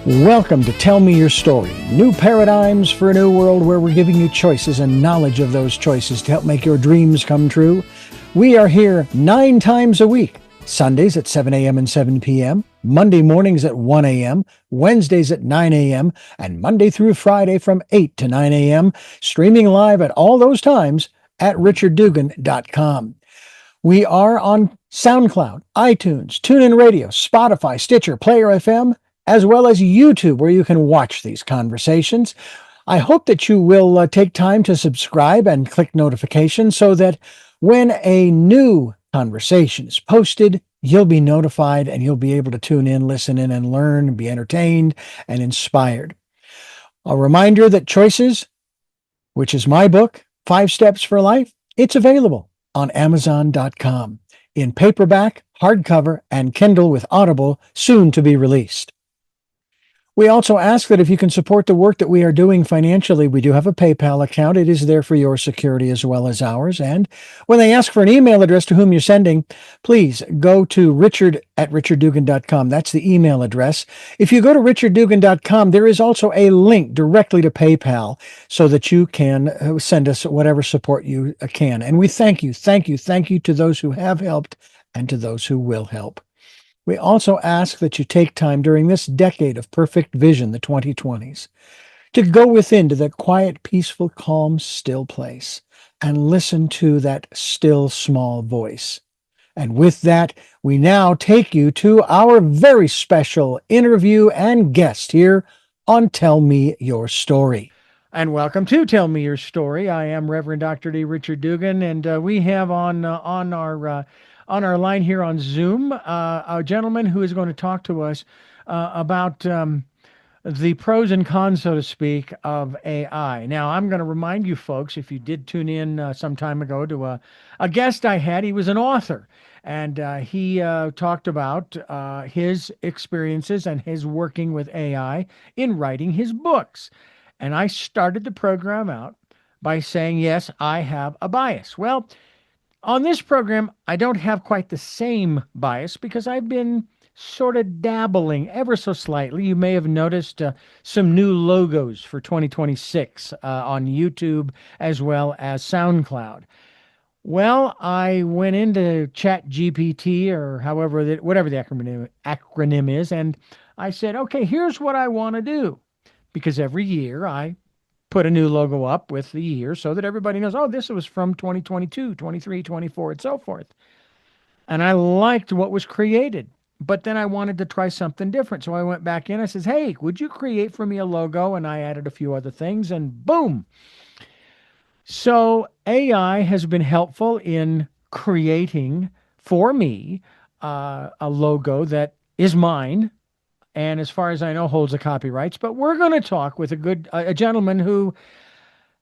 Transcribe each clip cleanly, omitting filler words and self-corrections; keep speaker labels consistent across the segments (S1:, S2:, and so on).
S1: Welcome to Tell Me Your Story. New paradigms for a new world where we're giving you choices and knowledge of those choices to help make your dreams come true. We are here 9 times a week. Sundays at 7 a.m. and 7 p.m., Monday mornings at 1 a.m., Wednesdays at 9 a.m., and Monday through Friday from 8 to 9 a.m., streaming live at all those times at richarddugan.com. We are on SoundCloud, iTunes, TuneIn Radio, Spotify, Stitcher, Player FM, as well as YouTube, where you can watch these conversations. I hope that you will take time to subscribe and click notifications so that when a new conversation is posted, you'll be notified and you'll be able to tune in, listen in, and learn, be entertained and inspired. A reminder that Choices, which is my book, 5 Steps for Life, it's available on Amazon.com in paperback, hardcover, and Kindle with Audible, soon to be released. We also ask that if you can support the work that we are doing financially, we do have a PayPal account. It is there for your security as well as ours. And when they ask for an email address to whom you're sending, please go to richard@richarddugan.com. That's the email address. If you go to richarddugan.com, there is also a link directly to PayPal so that you can send us whatever support you can. And we thank you to those who have helped and to those who will help. We also ask that you take time during this decade of perfect vision, the 2020s, to go within to that quiet, peaceful, calm, still place and listen to that still, small voice. And with that, we now take you to our very special interview and guest here on Tell Me Your Story. And welcome to Tell Me Your Story. I am Reverend Dr. D. Richard Dugan, and we have on our line here on Zoom, a gentleman who is going to talk to us about the pros and cons, so to speak, of AI. Now, I'm going to remind you folks, if you did tune in some time ago to a guest I had, he was an author, and he talked about his experiences and his working with AI in writing his books. And I started the program out by saying, yes, I have a bias. Well, on this program, I don't have quite the same bias because I've been sort of dabbling ever so slightly. You may have noticed some new logos for 2026 on YouTube as well as SoundCloud. Well, I went into ChatGPT or whatever the acronym is, and I said, okay, here's what I want to do. Because every year I put a new logo up with the year so that everybody knows, oh, this was from 2022, 23, 24, and so forth. And I liked what was created, but then I wanted to try something different. So I went back in, I says, hey, would you create for me a logo? And I added a few other things and boom. So AI has been helpful in creating for me a logo that is mine. And as far as I know, holds the copyrights. But we're going to talk with a gentleman who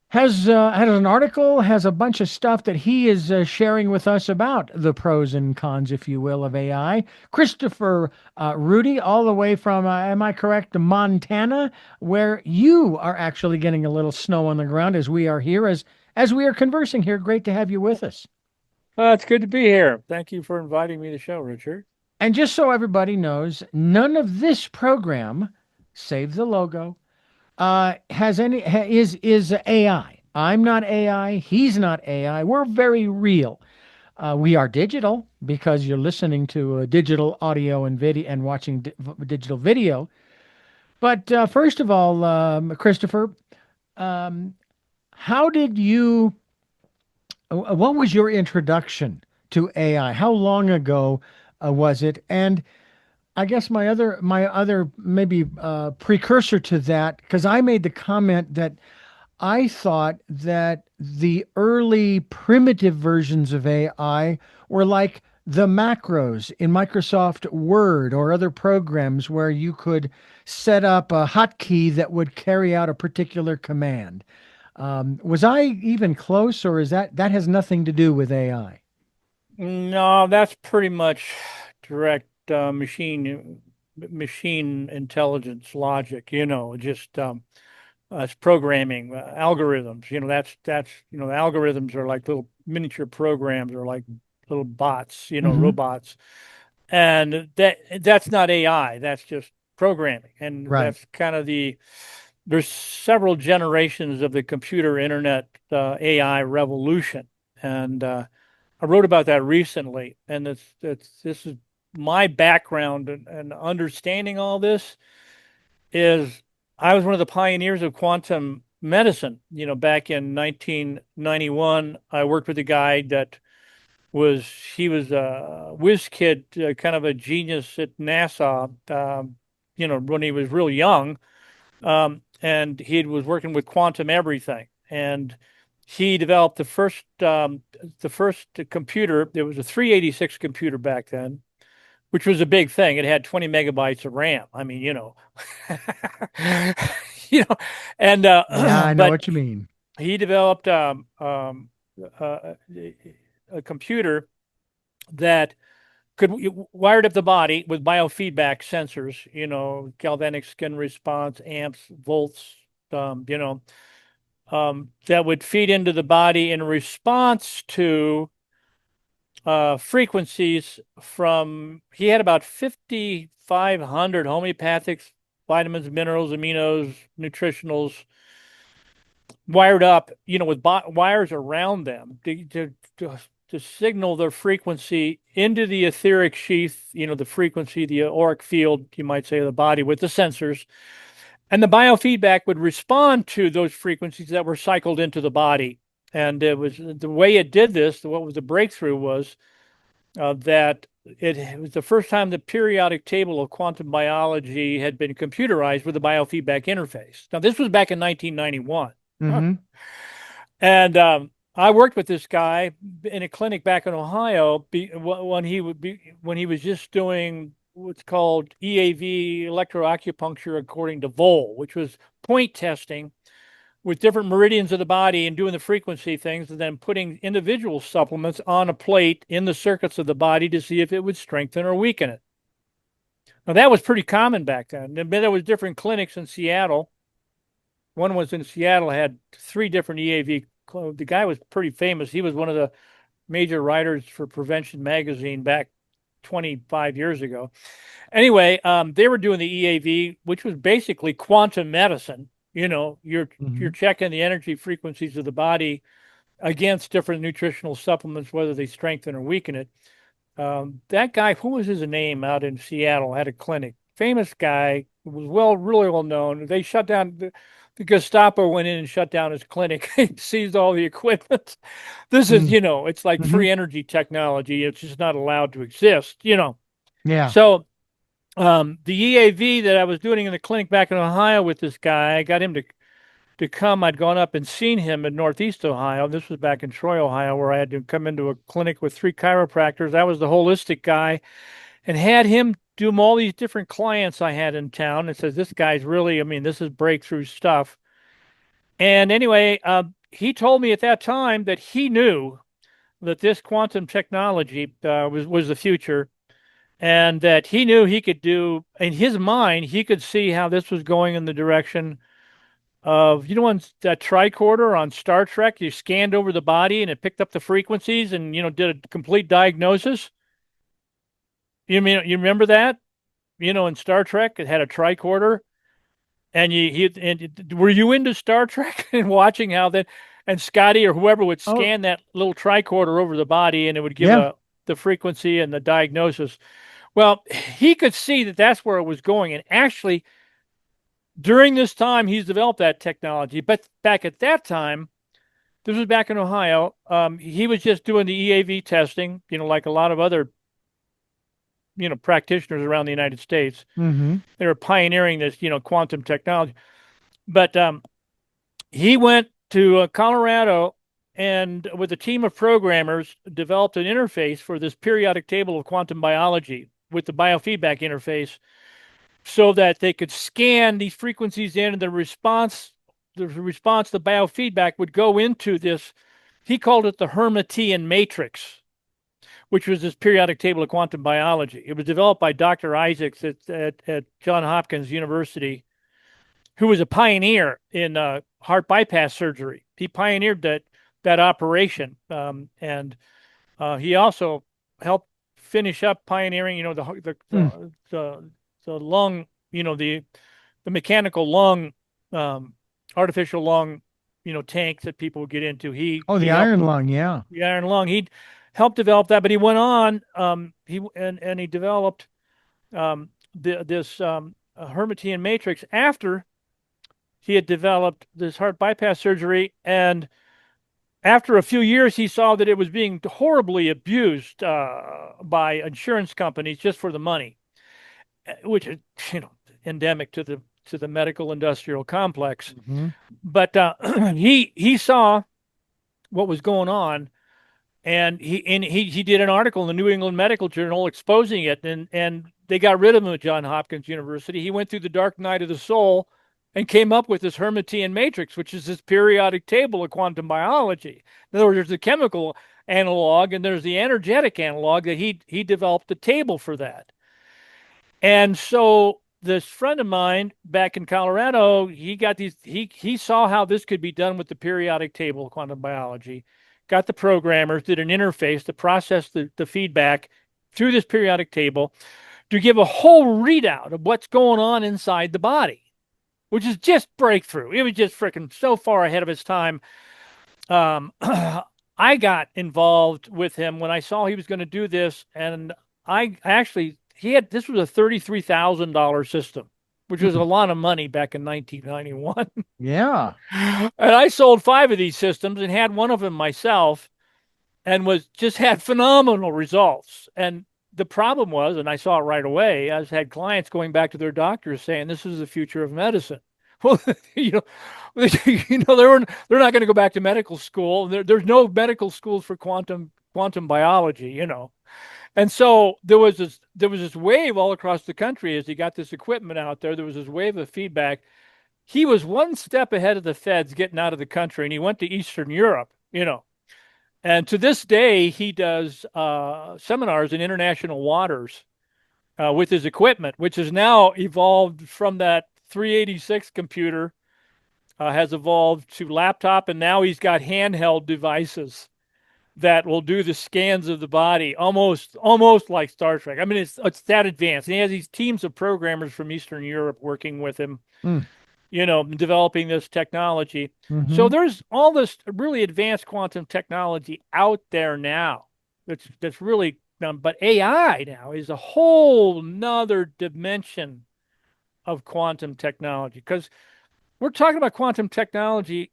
S1: has an article, has a bunch of stuff that he is sharing with us about the pros and cons, if you will, of AI. Christopher Rudy, all the way from, am I correct, Montana, where you are actually getting a little snow on the ground as we are here, as we are conversing here. Great to have you with us.
S2: It's good to be here. Thank you for inviting me to the show, Richard.
S1: And just so everybody knows, none of this program, save the logo, is AI. I'm not AI. He's not AI. We're very real. We are digital because you're listening to digital audio and video and watching digital video. But first of all, Christopher, how did you? What was your introduction to AI? How long ago was it? And I guess my other maybe precursor to that, because I made the comment that I thought that the early primitive versions of AI were like the macros in Microsoft Word or other programs where you could set up a hotkey that would carry out a particular command. Was I even close, or is that has nothing to do with AI?
S2: No, that's pretty much direct machine intelligence logic. Just it's programming algorithms. The algorithms are like little miniature programs, or like little bots.
S1: Mhm.
S2: Robots, and that's not AI. That's just programming. And
S1: Right.
S2: that's kind of there's several generations of the computer internet AI revolution. And I wrote about that recently. And this is my background and understanding all this is I was one of the pioneers of quantum medicine. Back in 1991, I worked with a guy that he was a whiz kid, kind of a genius at NASA, when he was real young. And he was working with quantum everything. And he developed the first computer. There was a 386 computer back then, which was a big thing. It had 20 megabytes of RAM. I mean, you know, and
S1: Yeah, I know
S2: but
S1: what you mean.
S2: he developed uh, a computer that could wired up the body with biofeedback sensors, galvanic skin response, amps, volts, that would feed into the body in response to frequencies from, he had about 5,500 homeopathic vitamins, minerals, aminos, nutritionals wired up, with wires around them to signal their frequency into the etheric sheath, the frequency, the auric field, you might say, of the body with the sensors. And the biofeedback would respond to those frequencies that were cycled into the body. And it was the way it did this, what was the breakthrough was that it was the first time the periodic table of quantum biology had been computerized with a biofeedback interface. Now, this was back in 1991.
S1: Mm-hmm.
S2: And I worked with this guy in a clinic back in Ohio when he was just doing what's called EAV electroacupuncture according to Vol, which was point testing with different meridians of the body and doing the frequency things, and then putting individual supplements on a plate in the circuits of the body to see if it would strengthen or weaken it. Now that was pretty common back then. There was different clinics in Seattle. One was in Seattle, had 3 different EAV. The guy was pretty famous. He was one of the major writers for Prevention Magazine back 25 years ago. Anyway, they were doing the EAV, which was basically quantum medicine. You're
S1: Mm-hmm.
S2: checking the energy frequencies of the body against different nutritional supplements, whether they strengthen or weaken it. That guy, who was his name out in Seattle, had a clinic. Famous guy, was really well known. They shut down the Gestapo went in and shut down his clinic, seized all the equipment. This is, it's like
S1: Mm-hmm.
S2: free energy technology. It's just not allowed to exist.
S1: Yeah.
S2: So the EAV that I was doing in the clinic back in Ohio with this guy, I got him to come. I'd gone up and seen him in Northeast Ohio. This was back in Troy, Ohio, where I had to come into a clinic with 3 chiropractors. I was the holistic guy and had him do all these different clients I had in town. And says, this guy's really, I mean, this is breakthrough stuff. And anyway, he told me at that time that he knew that this quantum technology was the future, and that he knew he could do, in his mind, he could see how this was going in the direction of, on that tricorder on Star Trek, you scanned over the body and it picked up the frequencies and, did a complete diagnosis. You remember that? In Star Trek, it had a tricorder. And were you into Star Trek and watching how that, and Scotty or whoever would
S1: Oh,
S2: scan that little tricorder over the body and it would give
S1: yeah.
S2: the frequency and the diagnosis. Well, he could see that that's where it was going. And actually, during this time, he's developed that technology. But back at that time, this was back in Ohio. He was just doing the EAV testing, like a lot of other, practitioners around the United States.
S1: Mm-hmm.
S2: They were pioneering this, quantum technology. But he went to Colorado and with a team of programmers developed an interface for this periodic table of quantum biology with the biofeedback interface so that they could scan these frequencies in and the biofeedback would go into this. He called it the Hermitian matrix, which was this periodic table of quantum biology. It was developed by Dr. Isaacs at Johns Hopkins University, who was a pioneer in heart bypass surgery. He pioneered that operation, and he also helped finish up pioneering, the
S1: Mm.
S2: the the lung the mechanical lung, um, artificial lung, tank that people would get into. He
S1: Oh,
S2: he
S1: the
S2: helped
S1: iron lung. Yeah.
S2: the iron lung. He helped develop that, but he went on. He developed this Hermitian matrix after he had developed this heart bypass surgery. And after a few years, he saw that it was being horribly abused by insurance companies just for the money, which is endemic to the medical industrial complex.
S1: Hmm.
S2: But he saw what was going on, and he did an article in the New England Medical Journal exposing it, and they got rid of him at Johns Hopkins University. He went through the dark night of the soul and came up with this Hermitian matrix, which is this periodic table of quantum biology. In other words, there's the chemical analog and there's the energetic analog that he developed the table for that. And so this friend of mine back in Colorado, he saw how this could be done with the periodic table of quantum biology, got the programmers, did an interface to process the feedback through this periodic table to give a whole readout of what's going on inside the body, which is just breakthrough. It was just freaking so far ahead of its time. I got involved with him when I saw he was going to do this, and I actually he had this was a $33,000 system, which was a
S1: Hmm.
S2: lot of money back in 1991.
S1: Yeah.
S2: And I sold 5 of these systems and had one of them myself, and was just had phenomenal results. And the problem was, and I saw it right away, I had clients going back to their doctors saying this is the future of medicine. Well, you know, they're not going to go back to medical school. There's no medical schools for quantum biology, And so there was this wave all across the country as he got this equipment out there. There was this wave of feedback. He was one step ahead of the feds getting out of the country, and he went to Eastern Europe. And to this day, he does seminars in international waters with his equipment, which has now evolved from that 386 computer, has evolved to laptop, and now he's got handheld devices that will do the scans of the body almost like Star Trek. I mean, it's that advanced. And he has these teams of programmers from Eastern Europe working with him,
S1: Mm.
S2: developing this technology. So
S1: Hmm.
S2: there's all this really advanced quantum technology out there now. That's really but AI now is a whole nother dimension of quantum technology because we're talking about quantum technology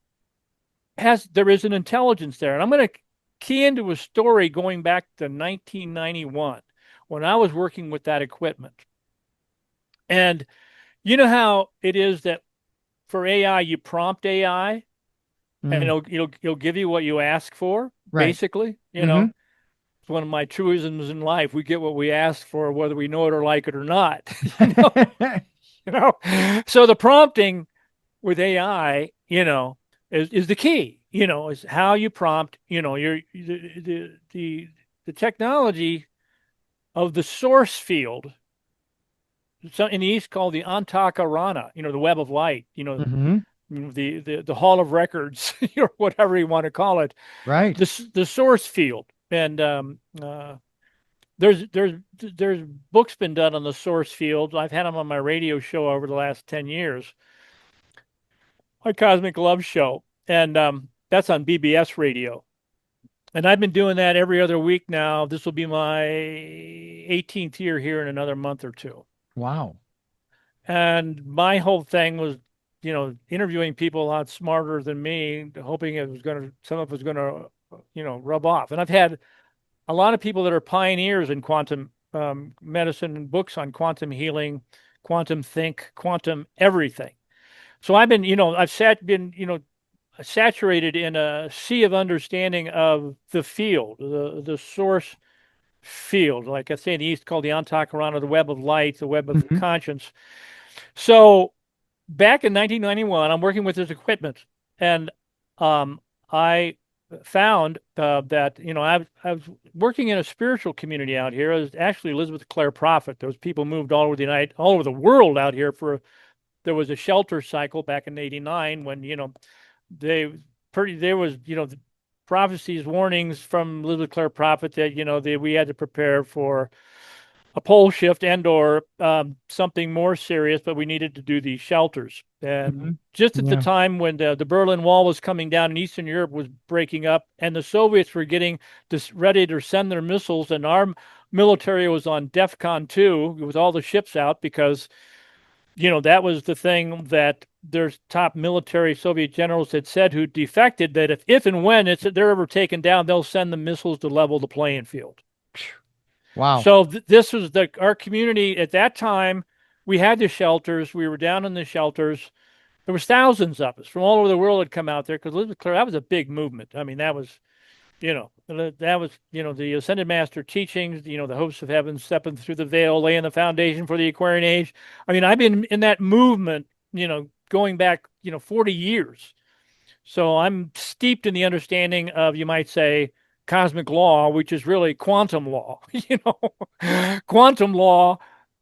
S2: there is an intelligence there. And I'm going to key into a story going back to 1991 when I was working with that equipment. And you know how it is that for AI, you prompt AI and
S1: Mm.
S2: it'll give you what you ask for,
S1: Right.
S2: basically.
S1: Hmm.
S2: It's one of my truisms in life. We get what we ask for, whether we know it or like it or not. you know, you know. So the prompting with AI, is the key. Is how you prompt. The technology of the source field. So in the East called the Antakarana. The web of light.
S1: Hmm.
S2: The Hall of Records, or whatever you want to call it.
S1: Right.
S2: The source field, and there's books been done on the source field. I've had them on my radio show over the last 10 years. My Cosmic Love Show, and that's on BBS radio. And I've been doing that every other week now. This will be my 18th year here in another month or two.
S1: Wow.
S2: And my whole thing was, interviewing people a lot smarter than me, hoping some of it was going to, rub off. And I've had a lot of people that are pioneers in quantum medicine and books on quantum healing, quantum think, quantum everything. So I've been, been, saturated in a sea of understanding of the field, the source field, like I say in the East called the Antakarana, the web of light, the web of
S1: Hmm.
S2: conscience. So back in 1991, I'm working with this equipment, and um, I found that I was working in a spiritual community out here. It was actually Elizabeth Clare Prophet. Those people moved all over all over the world out here there was a shelter cycle back in '89 when they there was the prophecies, warnings from Elizabeth Clare Prophet that we had to prepare for a pole shift and or something more serious, but we needed to do these shelters.
S1: Hmm.
S2: And just at the
S1: Yeah.
S2: time when the Berlin Wall was coming down and Eastern Europe was breaking up, and the Soviets were getting this ready to send their missiles, and our military was on DEFCON 2 with all the ships out because that was the thing that their top military Soviet generals had said who defected that if and when they're ever taken down, they'll send the missiles to level the playing field.
S1: Wow.
S2: So this was our community at that time. We had the shelters. We were down in the shelters. There was thousands of us from all over the world had come out there because let's be clear, that was a big movement. I mean, that was the Ascended Master teachings. The hosts of heaven stepping through the veil, laying the foundation for the Aquarian Age. I mean, I've been in that movement, going back, 40 years. So I'm steeped in the understanding of, you might say, cosmic law, which is really quantum law. Quantum law,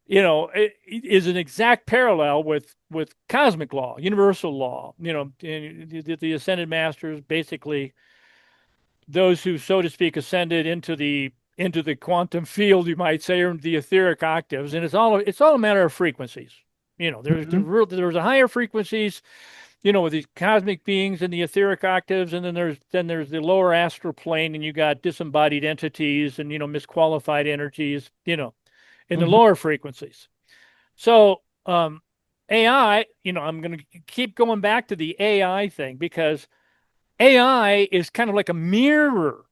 S2: is an exact parallel with cosmic law, universal law. The ascended masters, basically those who, so to speak, ascended into the quantum field, you might say, or the etheric octaves, and it's all a matter of frequencies.
S1: Hmm.
S2: There's a higher frequencies, with these cosmic beings and the etheric octaves, and then there's the lower astral plane, and you got disembodied entities and misqualified energies, in the
S1: Hmm.
S2: lower frequencies. So AI, I'm going to keep going back to the AI thing because AI is kind of like a mirror.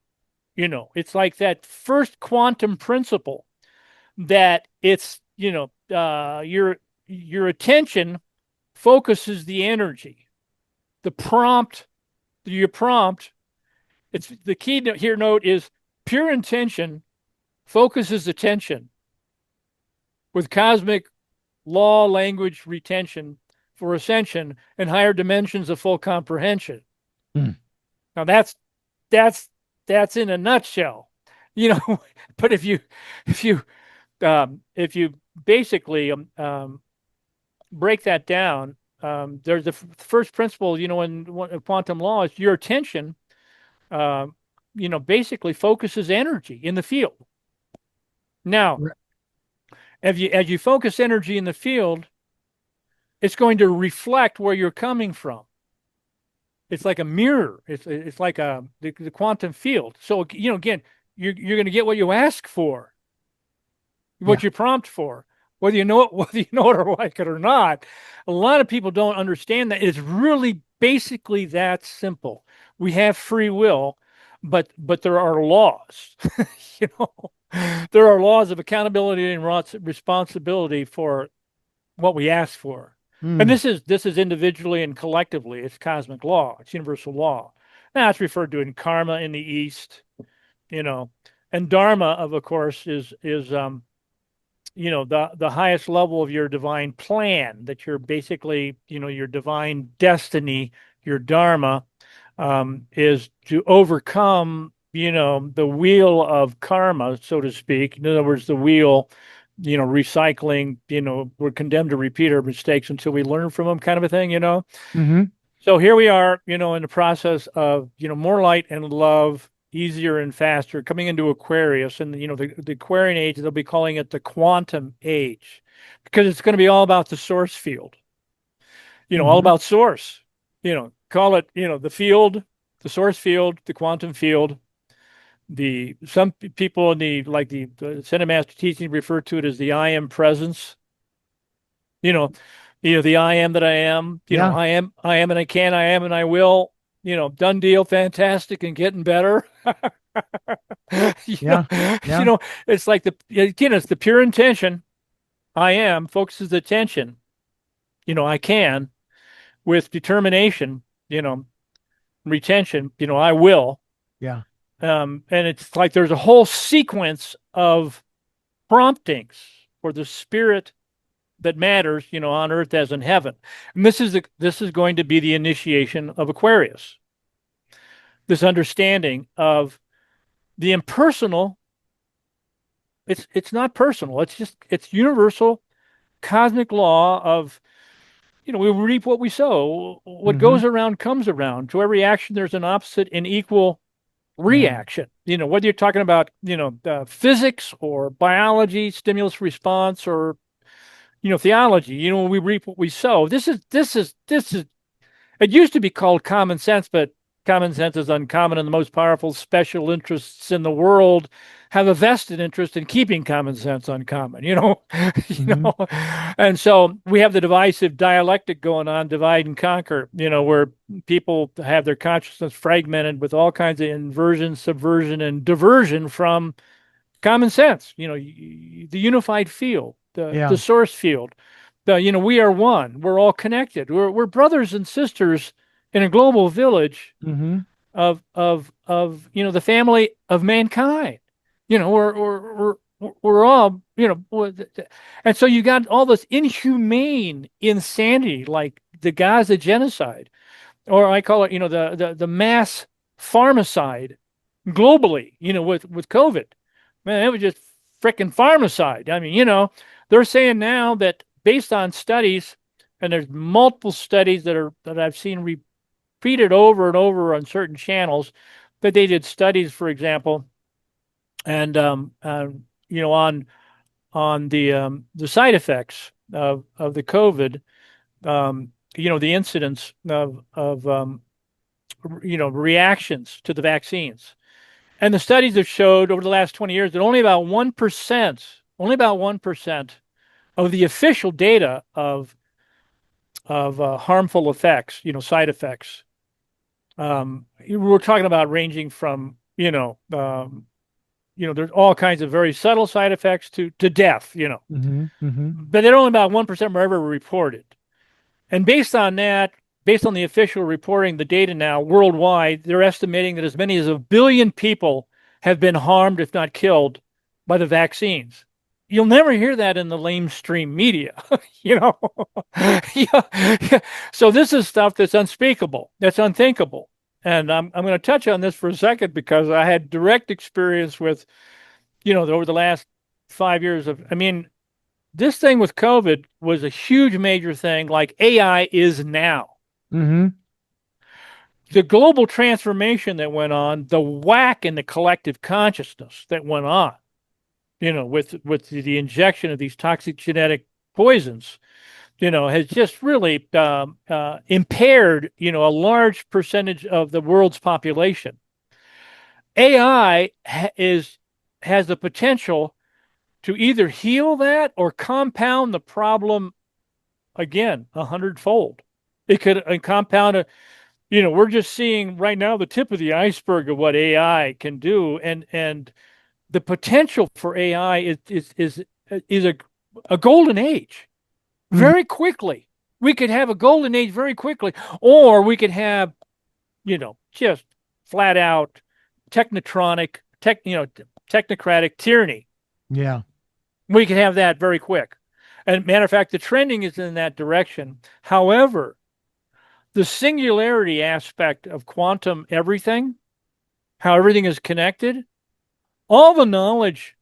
S2: It's like that first quantum principle that it's your attention focuses the energy. The prompt your prompt, it's the key here note is pure intention focuses attention with cosmic law language retention for ascension and higher dimensions of full comprehension.
S1: Hmm.
S2: Now that's that's in a nutshell, you know. But if you basically break that down, there's the first principle, in quantum law is your attention uh, basically focuses energy in the field. Now,
S1: Right.
S2: as you focus energy in the field, it's going to reflect where you're coming from. It's like a mirror. It's like the quantum field. So again, you're going to get what you ask for,
S1: Yeah.
S2: what you prompt for, whether you know it, whether you know it or like it or not. A lot of people don't understand that it's really basically that simple. We have free will, but there are laws. you know, there are laws of accountability and responsibility for what we ask for. And
S1: Hmm.
S2: this is individually and collectively. It's cosmic law. It's universal law. Now it's referred to in karma in the East, you know, and dharma of course is the highest level of your divine plan, that you're basically your divine destiny, your dharma, is to overcome the wheel of karma, so to speak. In other words, the wheel, recycling, we're condemned to repeat our mistakes until we learn from them, kind of a thing.
S1: Hmm.
S2: So here we are, in the process of, more light and love, easier and faster, coming into Aquarius. And, the Aquarian age, they'll be calling it the quantum age because it's going to be all about the source field, all
S1: Hmm.
S2: about source, call it, the field, the source field, the quantum field. Some people in the Ascended Master teaching refer to it as the I am presence, you know, the I am that I am,
S1: Yeah.
S2: I am and I can, I am and I will, done deal, fantastic and getting better. you know,
S1: Yeah.
S2: you
S1: Yeah.
S2: know, it's like it's the pure intention. I am focuses attention, I can with determination, retention, I will.
S1: Yeah.
S2: And it's like there's a whole sequence of promptings for the spirit that matters, on earth as in heaven. And this is going to be the initiation of Aquarius. This understanding of the impersonal. It's not personal. It's universal cosmic law of we reap what we sow. What
S1: Hmm.
S2: goes around comes around. To every action, there's an opposite and equal
S1: Yeah.
S2: reaction. Whether you're talking about, physics or biology, stimulus response, or, theology, we reap what we sow. This is it used to be called common sense, but common sense is uncommon, and the most powerful special interests in the world have a vested interest in keeping common sense uncommon,
S1: Hmm.
S2: And so we have the divisive dialectic going on, divide and conquer, where people have their consciousness fragmented with all kinds of inversion, subversion, and diversion from common sense, the unified field, the
S1: Yeah.
S2: source field. We are one. We're all connected. We're brothers and sisters in a global village
S1: Hmm.
S2: of the family of mankind. We're all and so you got all this inhumane insanity like the Gaza genocide, or I call it the mass pharmacide globally, with COVID. Man, it was just freaking pharmacide. I mean, they're saying now that based on studies, and there's multiple studies that I've seen repeated over and over on certain channels, that they did studies, for example, and on the side effects of the COVID, the incidence of reactions to the vaccines. And the studies have showed over the last 20 years that only about 1% of the official data of harmful effects, side effects. We're talking about ranging from, there's all kinds of very subtle side effects to death,
S1: Hmm. Hmm.
S2: but they're only about 1% were ever reported. And based on that, based on the official reporting, the data now worldwide, they're estimating that as many as 1 billion people have been harmed, if not killed, by the vaccines. You'll never hear that in the lamestream media, you know. Yeah, yeah. So this is stuff that's unspeakable, that's unthinkable. And I'm going to touch on this for a second because I had direct experience with, over the last 5 years I mean, this thing with COVID was a huge major thing, like AI is now.
S1: Hmm.
S2: The global transformation that went on, the whack in the collective consciousness that went on, with the injection of these toxic genetic poisons, has just really impaired, a large percentage of the world's population. AI has the potential to either heal that or compound the problem again 100-fold. It could compound we're just seeing right now the tip of the iceberg of what AI can do, and the potential for AI is a golden age.
S1: Hmm.
S2: Very quickly, we could have a golden age very quickly, or we could have just flat out technotronic technocratic tyranny.
S1: Yeah.
S2: We could have that very quick. And matter of fact, the trending is in that direction. However, the singularity aspect of quantum everything, how everything is connected, all the knowledge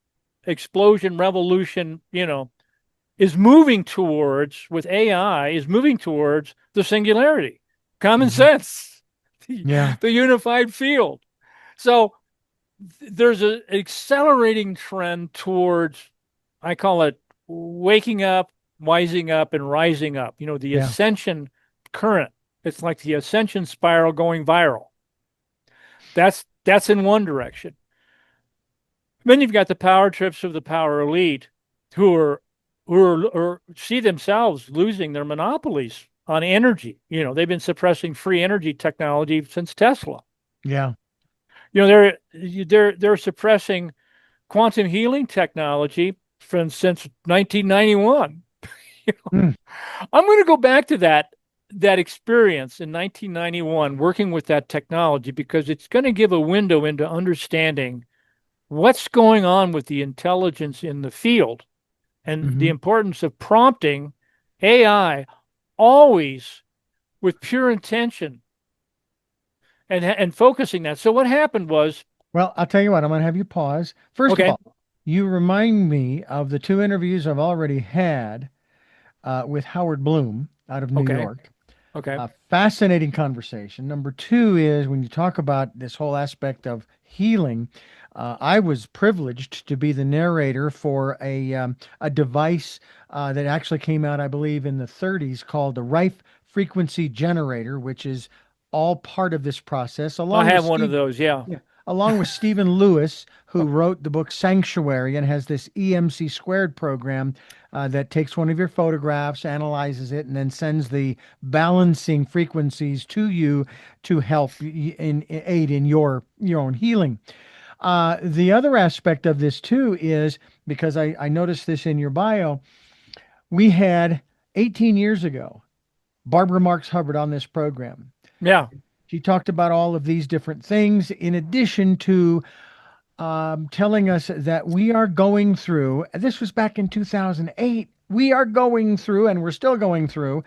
S2: explosion, revolution, is moving towards, with AI, is moving towards the singularity, common
S1: Hmm.
S2: sense,
S1: Yeah.
S2: the unified field. So there's an accelerating trend towards, I call it waking up, wising up, and rising up. The
S1: Yeah.
S2: ascension current. It's like the ascension spiral going viral. That's in one direction. Then you've got the power trips of the power elite, who are or see themselves losing their monopolies on energy. They've been suppressing free energy technology since Tesla.
S1: Yeah.
S2: They're suppressing quantum healing technology since 1991.
S1: Mm.
S2: I'm going to go back to that experience in 1991 working with that technology because it's going to give a window into understanding what's going on with the intelligence in the field and the
S1: Hmm.
S2: importance of prompting AI always with pure intention and focusing that. So what happened was,
S1: Well, I'll tell you what, I'm going to have you pause. First of
S2: okay,
S1: all, you remind me of the two interviews I've already had with Howard Bloom out of New
S2: okay,
S1: York.
S2: Okay.
S1: Fascinating conversation. Number two is when you talk about this whole aspect of healing. I was privileged to be the narrator for a device that actually came out, I believe, in the 30s called the Rife Frequency Generator, which is all part of this process,
S2: I
S1: along with
S2: have one of
S1: Steve.
S2: those. Yeah.
S1: Yeah, along with Stephen Lewis, who wrote the book Sanctuary and has this EMC squared program that takes one of your photographs, analyzes it, and then sends the balancing frequencies to you to help in aid in your own healing. The other aspect of this too is because I noticed this in your bio, we had 18 years ago Barbara Marks Hubbard on this program.
S2: Yeah.
S1: She talked about all of these different things in addition to telling us that we are going through, this was back in 2008, we are going through, and we're still going through,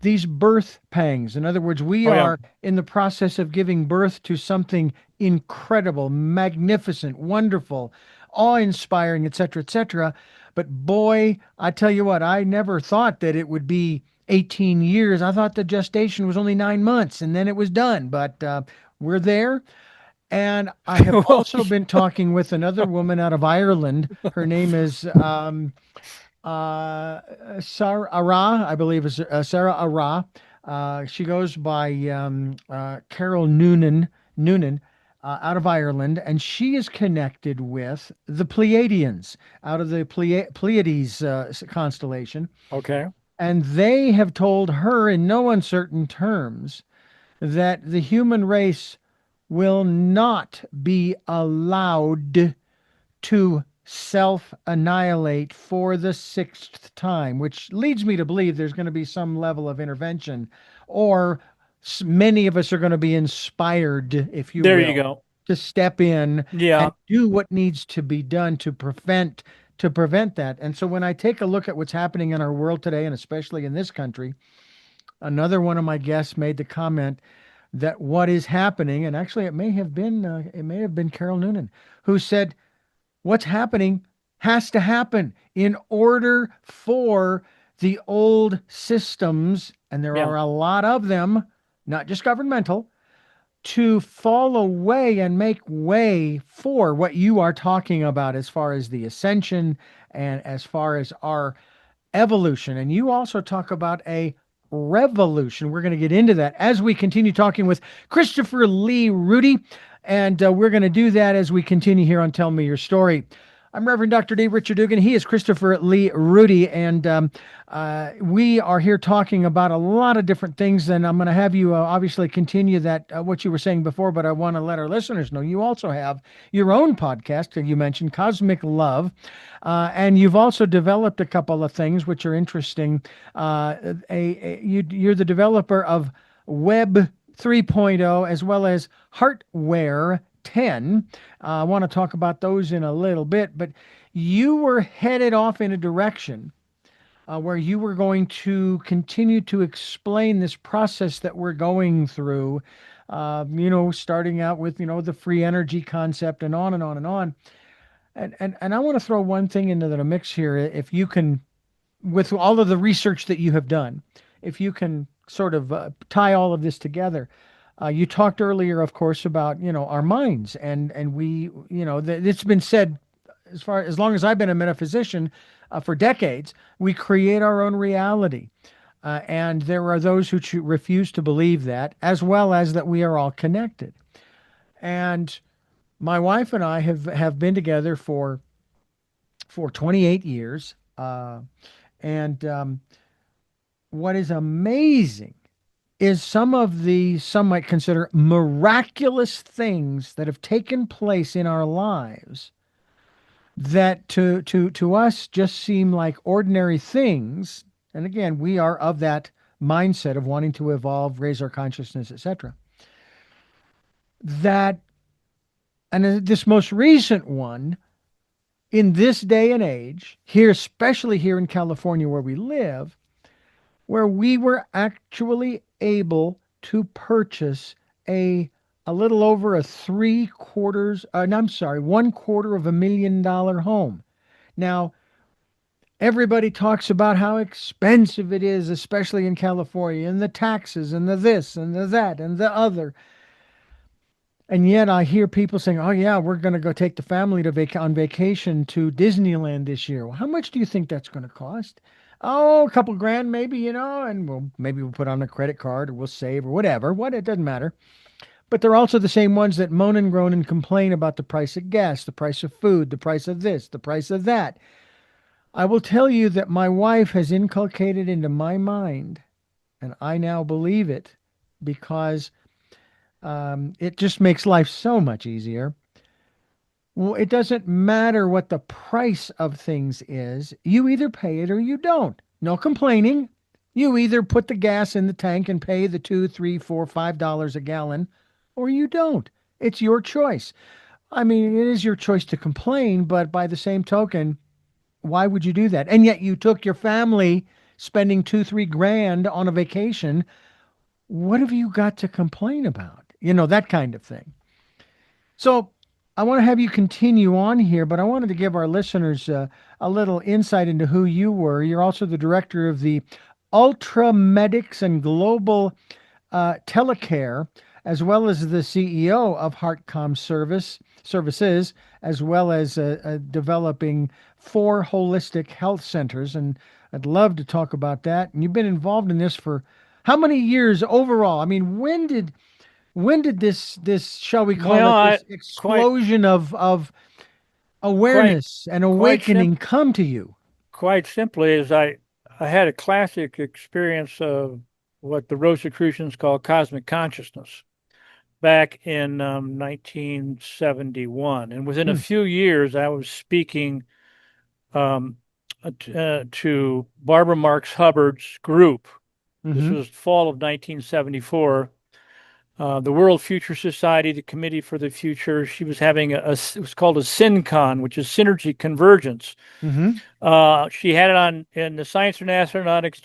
S1: these birth pangs. In other words, we
S2: Oh, yeah.
S1: are in the process of giving birth to something incredible, magnificent, wonderful, awe-inspiring, etc., etc. But boy, I tell you what, I never thought that it would be 18 years. I thought the gestation was only 9 months and then it was done. But we're there. And I have
S2: Well,
S1: also been talking with another woman out of Ireland. Her name is Sarah Ara, I believe is Sarah Ara. She goes by Carol Noonan out of Ireland, and she is connected with the Pleiadians out of the Pleiades constellation.
S2: okay.
S1: And they have told her in no uncertain terms that the human race will not be allowed to self annihilate for the sixth time, which leads me to believe there's going to be some level of intervention, or many of us are going to be inspired, if you
S2: There you
S1: will,
S2: go.
S1: to step in
S2: Yeah.
S1: and do what needs to be done to prevent that. And so when I take a look at what's happening in our world today, and especially in this country, another one of my guests made the comment that what is happening, and actually it may have been Carol Noonan, who said what's happening has to happen in order for the old systems, and there
S2: Yeah.
S1: are a lot of them, not just governmental, to fall away and make way for what you are talking about as far as the ascension and as far as our evolution. And you also talk about a revolution. We're going to get into that as we continue talking with Christopher Lee Rudy. And we're going to do that as we continue here on Tell Me Your Story. I'm Reverend Dr. Dave Richard Dugan. He is Christopher Lee Rudy. And we are here talking about a lot of different things. And I'm going to have you obviously continue that, what you were saying before, but I want to let our listeners know you also have your own podcast that you mentioned, Cosmic Love. And you've also developed a couple of things which are interesting. You're the developer of Web 3.0 as well as Heartware 10. I want to talk about those in a little bit, but you were headed off in a direction where you were going to continue to explain this process that we're going through, starting out with, the free energy concept and on and on and on. And I want to throw one thing into the mix here. If you can, with all of the research that you have done, if you can sort of tie all of this together. You talked earlier, of course, about our minds, and we, it's been said as long as I've been a metaphysician, for decades, we create our own reality. And there are those who refuse to believe that, as well as that we are all connected. And my wife and I have been together for 28 years. And what is amazing is some might consider miraculous things that have taken place in our lives that to us just seem like ordinary things. And again, we are of that mindset of wanting to evolve, raise our consciousness, etc. That, and this most recent one, in this day and age, here, especially here in California where we live, where we were actually able to purchase a little over a three quarters, no, I'm sorry, $250,000 home. Now, Everybody talks about how expensive it is, especially in California, and the taxes, and the this, and the that, and the other. And yet I hear people saying, "Oh yeah, we're going to go take the family to on vacation to Disneyland this year." Well, how much do you think that's going to cost? Oh, a couple grand maybe, and maybe we'll put on a credit card or we'll save or whatever. What it doesn't matter. But they're also the same ones that moan and groan and complain about the price of gas, the price of food, the price of this, the price of that. I will tell you that my wife has inculcated into my mind, and I now believe it because it just makes life so much easier. Well, it doesn't matter what the price of things is. You either pay it or you don't. No complaining. You either put the gas in the tank and pay the two, three, four, $5 a gallon, or you don't. It's your choice. I mean, it is your choice to complain, but by the same token, why would you do that? And yet you took your family spending two, 3 grand on a vacation. What have you got to complain about? That kind of thing. So I want to have you continue on here, but I wanted to give our listeners a little insight into who you were. You're also the director of the Ultra Medics and Global Telecare, as well as the CEO of HeartCom Services, as well as developing 4 holistic health centers. And I'd love to talk about that. And you've been involved in this for how many years overall? I mean, when did this, shall we call
S2: Well,
S1: it,
S2: I
S1: this
S2: quite
S1: explosion of
S2: quite
S1: awareness and
S2: quite
S1: awakening
S2: simple.
S1: come to you?
S2: Quite simply, is I had a classic experience of what the Rosicrucians call cosmic consciousness back in 1971, and within a
S1: Mm,
S2: few years, I was speaking um, to Barbara Marx Hubbard's group. This
S1: mm-hmm,
S2: was fall of 1974. The World Future Society, the Committee for the Future. She was having it was called a SynCon, which is Synergy Convergence.
S1: mm-hmm,
S2: She had it on in the Science and Astronautics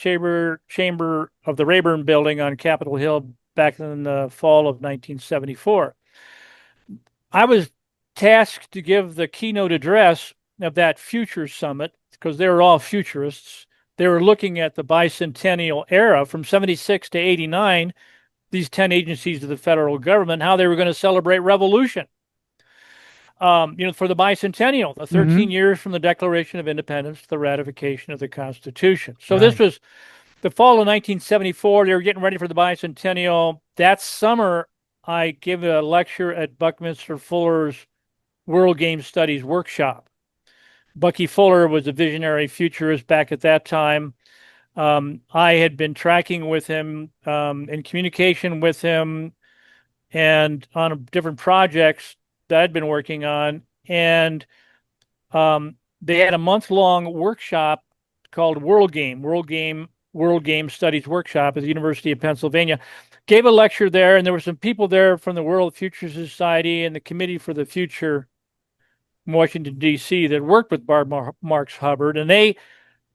S2: chamber of the Rayburn Building on Capitol Hill back in the fall of 1974. I was tasked to give the keynote address of that future summit because they were all futurists. They were looking at the bicentennial era from 76 to 89, these 10 agencies of the federal government, how they were going to celebrate revolution. For the bicentennial, the
S1: mm-hmm.
S2: 13 years from the Declaration of Independence to the ratification of the Constitution. So this
S1: Right.
S2: was the fall of 1974. They were getting ready for the bicentennial. That summer, I gave a lecture at Buckminster Fuller's World Game Studies workshop. Bucky Fuller was a visionary futurist back at that time. I had been tracking with him, in communication with him, and on different projects that I'd been working on. And they had a month-long workshop called World Game Studies Workshop at the University of Pennsylvania. Gave a lecture there, and there were some people there from the World Future Society and the Committee for the Future in Washington, D.C. that worked with Barbara Marx Hubbard, and they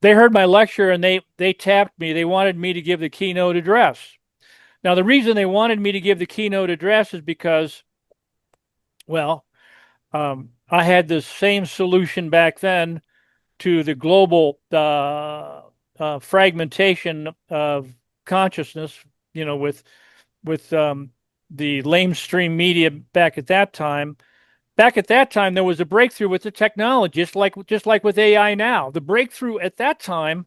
S2: heard my lecture and they tapped me. They wanted me to give the keynote address. Now, the reason they wanted me to give the keynote address is because, well, I had the same solution back then to the global fragmentation of consciousness, with the lamestream media back at that time. Back at that time, there was a breakthrough with the technology, just like with AI now. The breakthrough at that time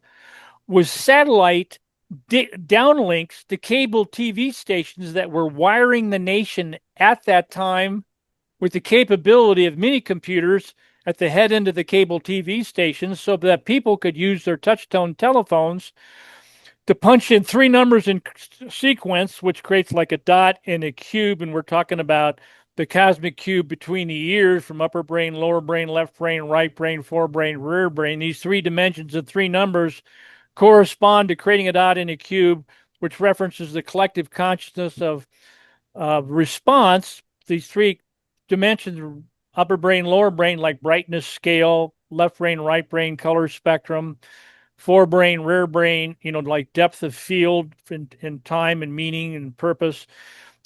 S2: was satellite downlinks to cable TV stations that were wiring the nation at that time with the capability of mini computers at the head end of the cable TV stations so that people could use their touch-tone telephones to punch in 3 numbers in sequence, which creates like a dot and a cube. And we're talking about the cosmic cube between the ears from upper brain, lower brain, left brain, right brain, forebrain, rear brain. These 3 dimensions of 3 numbers correspond to creating a dot in a cube, which references the collective consciousness of response. These 3 dimensions, upper brain, lower brain, like brightness scale, left brain, right brain, color spectrum, forebrain, rear brain, like depth of field in time and meaning and purpose.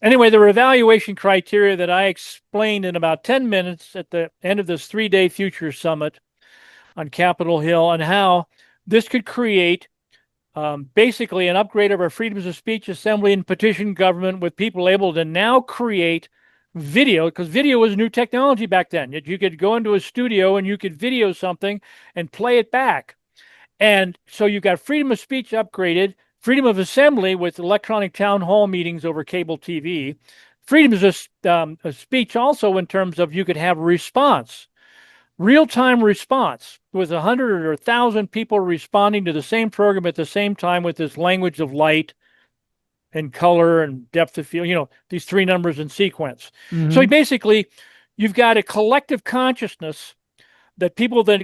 S2: Anyway, there were evaluation criteria that I explained in about 10 minutes at the end of this 3-day future summit. on Capitol Hill, and how this could create basically an upgrade of our freedoms of speech, assembly, and petition government, with people able to now create video, because video was new technology back then. You could go into a studio and you could video something and play it back. And so you got freedom of speech upgraded, freedom of assembly with electronic town hall meetings over cable TV, freedom of speech also in terms of you could have response, real-time response with 100 or 1,000 people responding to the same program at the same time with this language of light and color and depth of field, these three numbers in sequence.
S1: Mm-hmm.
S2: So basically, you've got a collective consciousness that people that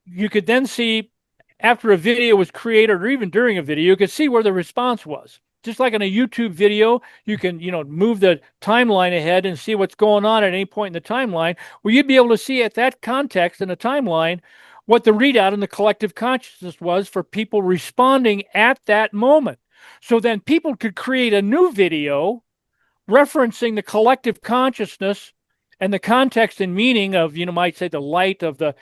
S2: you could then see after a video was created, or even during a video, you could see where the response was. Just like in a YouTube video, you can, move the timeline ahead and see what's going on at any point in the timeline. Well, you'd be able to see at that context in the timeline what the readout in the collective consciousness was for people responding at that moment. So then people could create a new video referencing the collective consciousness and the context and meaning of, might say the light of the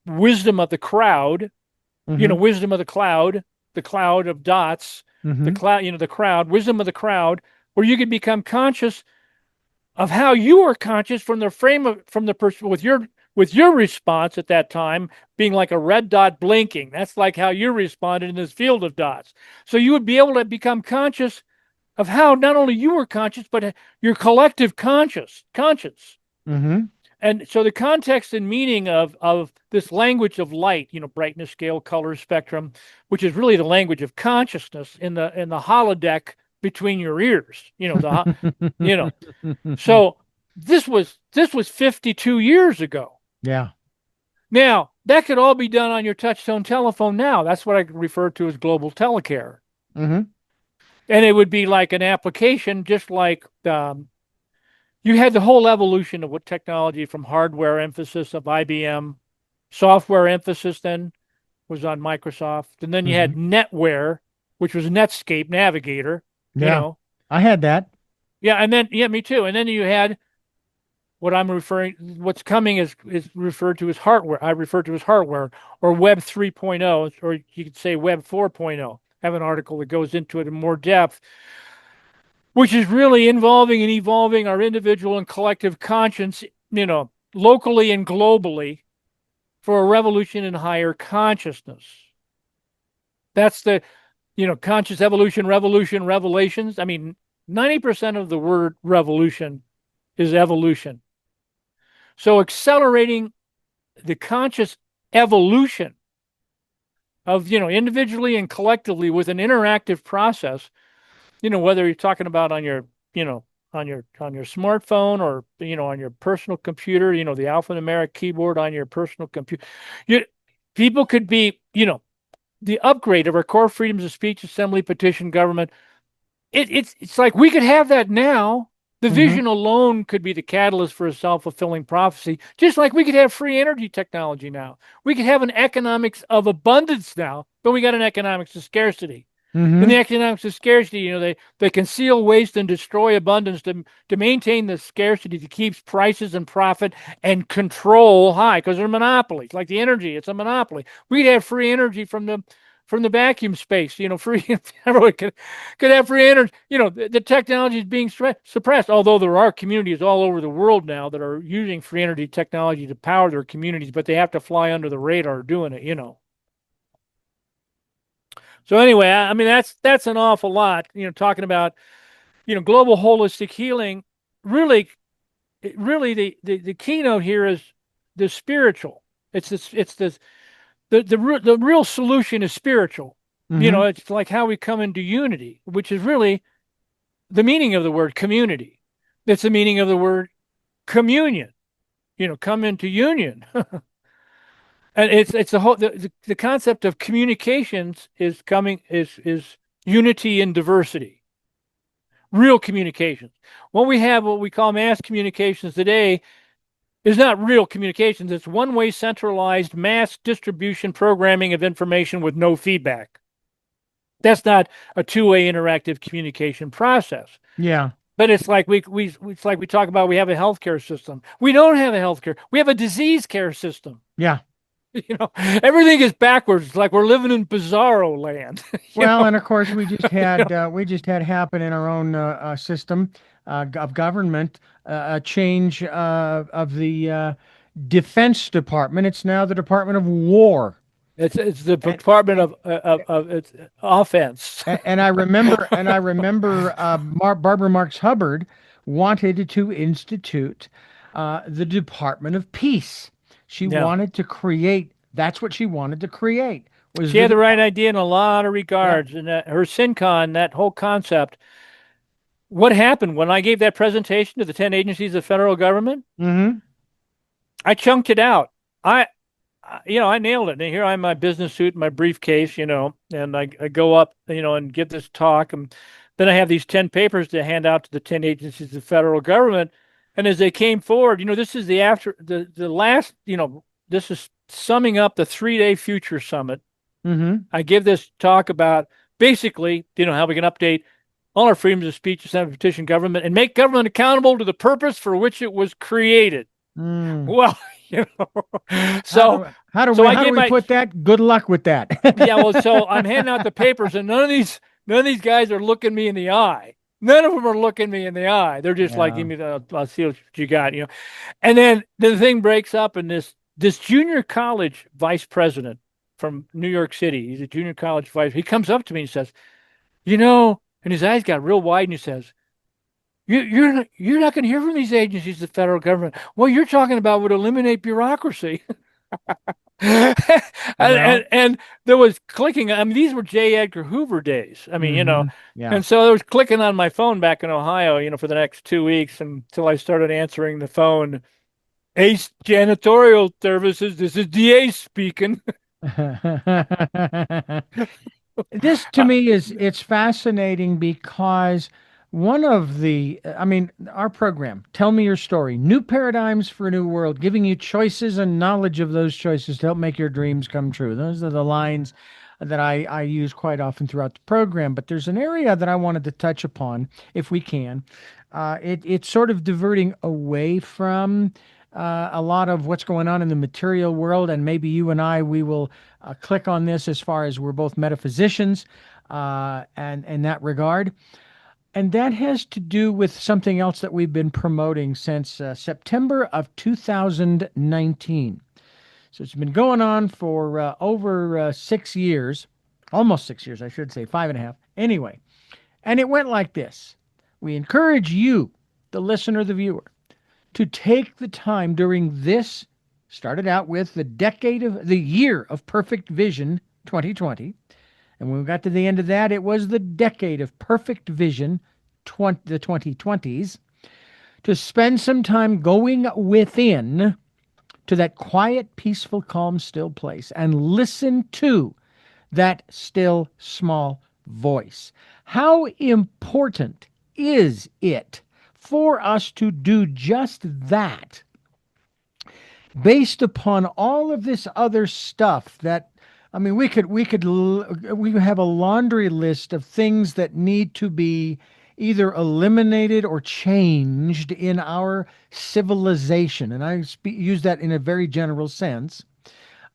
S2: wisdom of the crowd,
S1: Mm-hmm.
S2: wisdom of the cloud of dots,
S1: Mm-hmm.
S2: the crowd, wisdom of the crowd, where you can become conscious of how you are conscious from the frame of, from the person with your response at that time being like a red dot blinking. That's like how you responded in this field of dots. So you would be able to become conscious of how not only you were conscious, but your collective conscience.
S1: Mm-hmm.
S2: And so the context and meaning of this language of light, brightness, scale, color, spectrum, which is really the language of consciousness in the holodeck between your ears, So this was 52 years ago.
S1: Yeah.
S2: Now, that could all be done on your touchtone telephone now. That's what I refer to as global telecare.
S1: Mm-hmm.
S2: And it would be like an application, just like you had the whole evolution of what technology from hardware emphasis of IBM, software emphasis then was on Microsoft. And then you had NetWare, which was Netscape Navigator,
S1: Yeah. I had that.
S2: Yeah, and then, me too. And then you had what's coming is referred to as hardware. I refer to as hardware, or Web 3.0, or you could say Web 4.0. I have an article that goes into it in more depth, which is really involving and evolving our individual and collective conscience, locally and globally, for a revolution in higher consciousness. That's the, conscious evolution, revolution, revelations. I mean, 90% of the word revolution is evolution. So accelerating the conscious evolution of, individually and collectively with an interactive process, whether you're talking about on your, on your smartphone, or, on your personal computer, the alphanumeric keyboard on your personal computer. People could be, the upgrade of our core freedoms of speech, assembly, petition, government. It's like we could have that now. The vision alone could be the catalyst for a self-fulfilling prophecy, just like we could have free energy technology now. We could have an economics of abundance now, but we got an economics of scarcity. In the economics of scarcity, they conceal, waste, and destroy abundance to maintain the scarcity that keeps prices and profit and control high, because they're monopolies. Like the energy, it's a monopoly. We'd have free energy from the vacuum space, free. Everyone could have free energy. The technology is being suppressed, although there are communities all over the world now that are using free energy technology to power their communities, but they have to fly under the radar doing it, So anyway, I mean, that's an awful lot, talking about, global holistic healing. Really, the keynote here is the spiritual. It's the real solution is spiritual. It's like how we come into unity, which is really the meaning of the word community. It's the meaning of the word communion. Come into union. And it's the whole the concept of communications is unity and diversity. Real communications. What we call mass communications today is not real communications. It's one-way centralized mass distribution programming of information with no feedback. That's not a two-way interactive communication process.
S1: Yeah.
S2: But it's like we talk about we have a healthcare system. We don't have a healthcare. We have a disease care system.
S1: Yeah.
S2: Everything is backwards. It's like we're living in bizarro land. you
S1: Well,
S2: know,
S1: and of course, we just
S2: you
S1: had
S2: know.
S1: happen in our own system of government a change of the Defense Department. It's now the Department of War.
S2: It's the
S1: And,
S2: Department
S1: and,
S2: of it's offense.
S1: and I remember Barbara Marx Hubbard wanted to institute the Department of Peace. She
S2: Yeah.
S1: wanted to create. That's what she wanted to create was
S2: She
S1: the
S2: had the right
S1: Department.
S2: idea in a lot of
S1: Yeah.
S2: regards, and that her SynCon, that whole concept. What happened when I gave that presentation to the 10 agencies of federal government?
S1: Mm-hmm.
S2: I chunked it out. I, I nailed it. And here I'm in my business suit, my briefcase, and I go up, and give this talk. And then I have these 10 papers to hand out to the 10 agencies of the federal government. And as they came forward, this is the last, this is summing up the 3-day future summit.
S1: Mm-hmm.
S2: I give this talk about basically, how we can update all our freedoms of speech, assent, petition government, and make government accountable to the purpose for which it was created.
S1: Mm.
S2: Well,
S1: How
S2: so
S1: do how do
S2: so
S1: we
S2: I
S1: how do
S2: gave
S1: we
S2: my
S1: put that? Good luck with that.
S2: yeah. Well, so I'm handing out the papers, and none of these guys are looking me in the eye. None of them are looking me in the eye. They're just like,
S1: Yeah.
S2: give me the, I'll see what you got. And then the thing breaks up, and this junior college vice president from New York City, he's a junior college vice. He comes up to me and says, and his eyes got real wide, and he says, you're not going to hear from these agencies, the federal government. What you're talking about would eliminate bureaucracy. and,
S1: Well.
S2: and there was clicking. I mean, these were J. Edgar Hoover days. I mean,
S1: Mm-hmm. Yeah.
S2: and so there was clicking on my phone back in Ohio, for the next 2 weeks until I started answering the phone. Ace Janitorial Services, this is DA speaking.
S1: This to me is it's fascinating because one of the I mean our program, Tell Me Your Story, New Paradigms for a New World, giving you choices and knowledge of those choices to help make your dreams come true. Those are the lines that I use quite often throughout the program. But there's an area that I wanted to touch upon, if we can. It's sort of diverting away from a lot of what's going on in the material world, and maybe you and we will click on this as far as we're both metaphysicians, and in that regard. And that has to do with something else that we've been promoting since September of 2019. So it's been going on for over 6 years, almost 6 years, I should say, five and a half. Anyway, and it went like this. We encourage you, the listener, the viewer, to take the time during this, started out with the year of perfect vision 2020. And when we got to the end of that, it was the decade of perfect vision, the 2020s, to spend some time going within to that quiet, peaceful, calm, still place and listen to that still, small voice. How important is it for us to do just that based upon all of this other stuff that I mean we have a laundry list of things that need to be either eliminated or changed in our civilization, and use that in a very general sense,